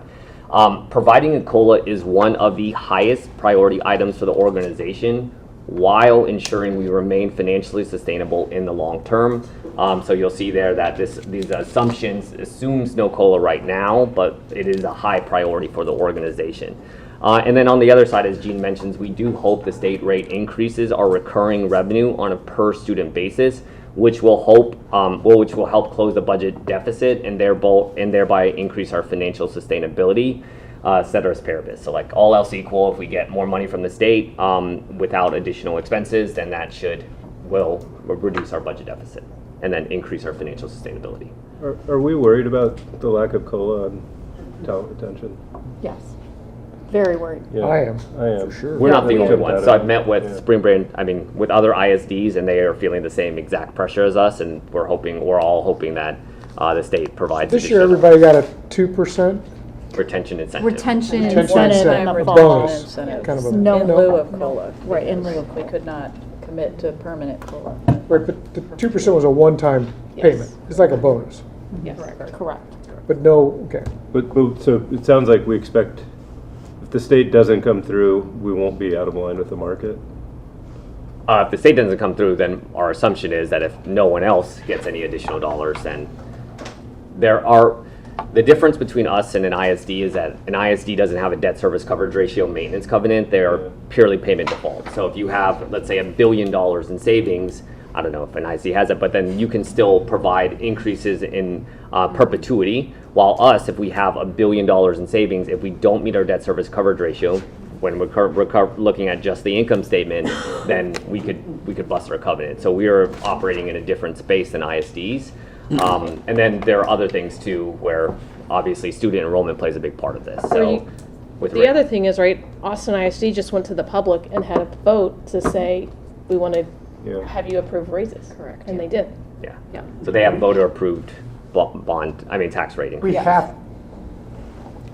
Providing a COLA is one of the highest priority items for the organization while ensuring we remain financially sustainable in the long term. So you'll see there that these assumptions assumes no COLA right now, but it is a high priority for the organization. And then on the other side, as Jean mentions, we do hope the state rate increases our recurring revenue on a per student basis, which will help close the budget deficit and thereby increase our financial sustainability, ceteris paribus. So like all else equal, if we get more money from the state without additional expenses, then that will reduce our budget deficit and then increase our financial sustainability. Are we worried about the lack of COLA on talent retention? Yes. Very worried. Yeah, I am. for sure. We're not the only ones. So I've met with Spring Brain, with other ISDs, and they are feeling the same exact pressure as us, and we're all hoping that the state provides This year, additional everybody got a 2% retention incentive. Retention Retention incentive in the incentive. fall. Bonus. Incentive. Kind of a- No. In lieu of COLA. Right, in lieu of We could not commit to permanent COLA. Right, but the 2% was a one-time payment. It's like a bonus, Yes. Correct. but no, okay. But so it sounds like we expect if the state doesn't come through, we won't be out of line with the market. If the state doesn't come through, then our assumption is that if no one else gets any additional dollars, then the difference between us and an ISD is that an ISD doesn't have a debt service coverage ratio maintenance covenant. They are purely payment default. So if you have, let's say, $1 billion in savings, I don't know if an ISD has it, but then you can still provide increases in perpetuity. While us, if we have $1 billion in savings, if we don't meet our debt service coverage ratio, when we're looking at just the income statement, then we could bust our covenant. So we are operating in a different space than ISDs. And then there are other things too, where obviously student enrollment plays a big part of this. So the other thing is, right, Austin ISD just went to the public and had a vote to say, we want to have you approve raises. Correct. And they did. Yeah. So they have voter approved tax rate We increase. have,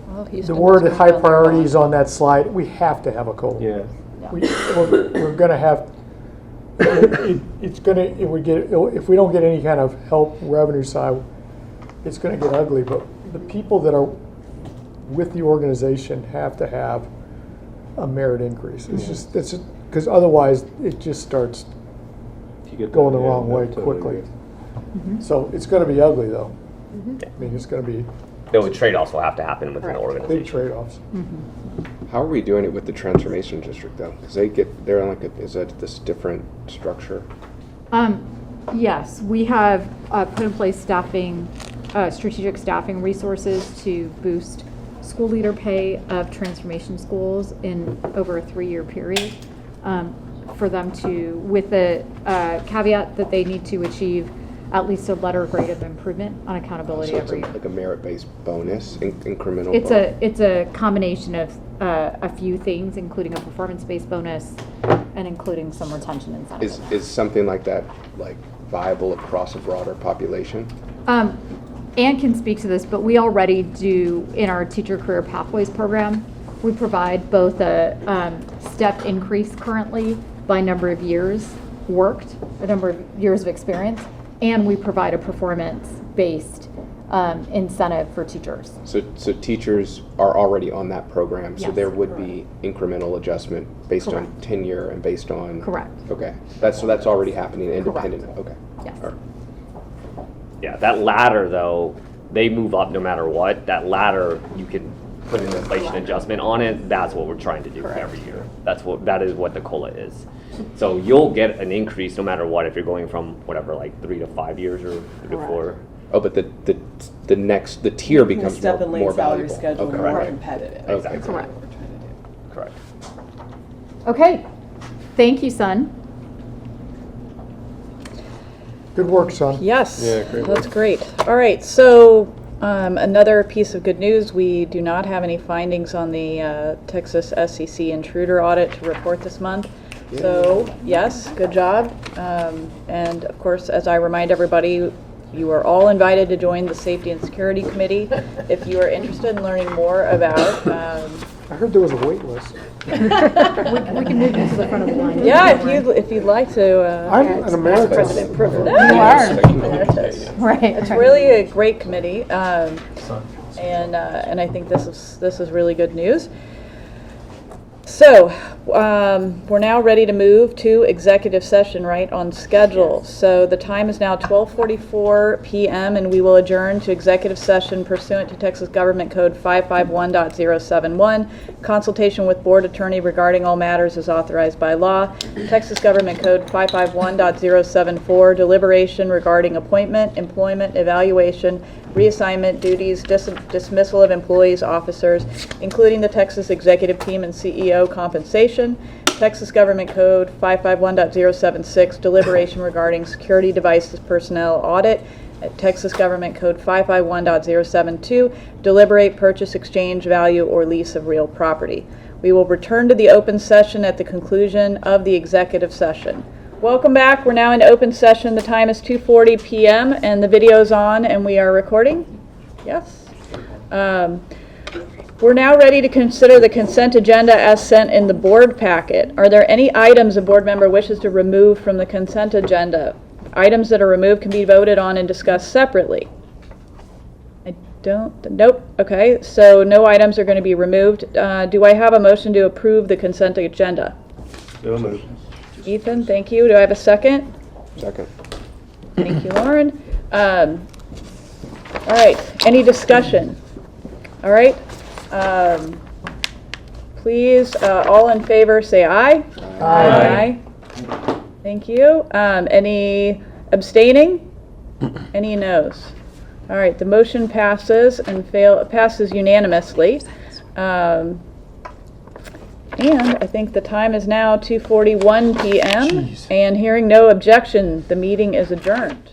Well, the Houston word was high going priority down. is on that slide. We have to have a COLA. Yeah. We're going to have, if we don't get any kind of help revenue side, it's going to get ugly. But the people that are with the organization have to have a merit increase. It's because otherwise it just starts going the wrong way quickly. So it's going to be ugly though. I mean, it's going to be Those trade-offs will have to happen within the organization. big trade-offs. How are we doing it with the transformation district though? Because they're like is that this different structure? Yes, we have put in place strategic staffing resources to boost school leader pay of transformation schools in over a 3-year period for them to, with the caveat that they need to achieve at least a letter grade of improvement on accountability So it's every year. like a merit-based bonus, incremental. It's a combination of a few things, including a performance-based bonus and including some retention incentives. Is something like that like viable across a broader population? Ann can speak to this, but we already do in our Teacher Career Pathways program. We provide both a step increase currently by number of years worked, a number of years of experience, and we provide a performance-based incentive for teachers. So teachers are already on that program, so Yes. there would be incremental adjustment based on tenure and based on. Correct. Okay, that's already happening independent. Okay. Yes. All right. Yeah, that ladder though, they move up no matter what. That ladder, you can put an inflation adjustment on it. That's what we're trying to do every year. That is what the COLA is. So you'll get an increase no matter what if you're going from whatever, like 3 to 5 years or 3 to 4. Oh, but the next tier becomes step and lane more salary valuable. schedule Okay. more Right. competitive. Okay. That's what we're trying to do. Correct. Okay, thank you, son. Good work, son. Yes, Yeah, great that's great. All right, so another piece of good news, we do not have any findings on the Texas SEC intruder audit to report this month. So, yes, good job. And of course, as I remind everybody, you are all invited to join the Safety and Security Committee if you are interested in learning more about. I heard there was a wait list. We can move you to the front of the line. Yeah, if you'd like to. I'm an emeritus. President privilege. You are. Emeritus. Right. It's really a great committee, and I think this is really good news. So, we're now ready to move to executive session, right, on schedule. So the time is now 12:44 p.m. and we will adjourn to executive session pursuant to Texas Government Code 551.071, consultation with board attorney regarding all matters as authorized by law. Texas Government Code 551.074, deliberation regarding appointment, employment, evaluation, reassignment, duties, dismissal of employees, officers, including the Texas executive team and CEO compensation. Texas Government Code 551.076, deliberation regarding security devices personnel audit. Texas Government Code 551.072, deliberate purchase, exchange, value, or lease of real property. We will return to the open session at the conclusion of the executive session. Welcome back. We're now in open session. The time is 2:40 p.m. and the video's on and we are recording. Yes. We're now ready to consider the consent agenda as sent in the board packet. Are there any items a board member wishes to remove from the consent agenda? Items that are removed can be voted on and discussed separately. Nope. Okay, so no items are going to be removed. Do I have a motion to approve the consent agenda? So moved. Ethan, thank you. Do I have a second? Second. Thank you, Lauren. All right, any discussion? All right. Please, all in favor, say aye. Aye. Thank you. Any abstaining? Any noes? All right, the motion passes and passes unanimously. And I think the time is now 2:41 p.m. And hearing no objection, the meeting is adjourned.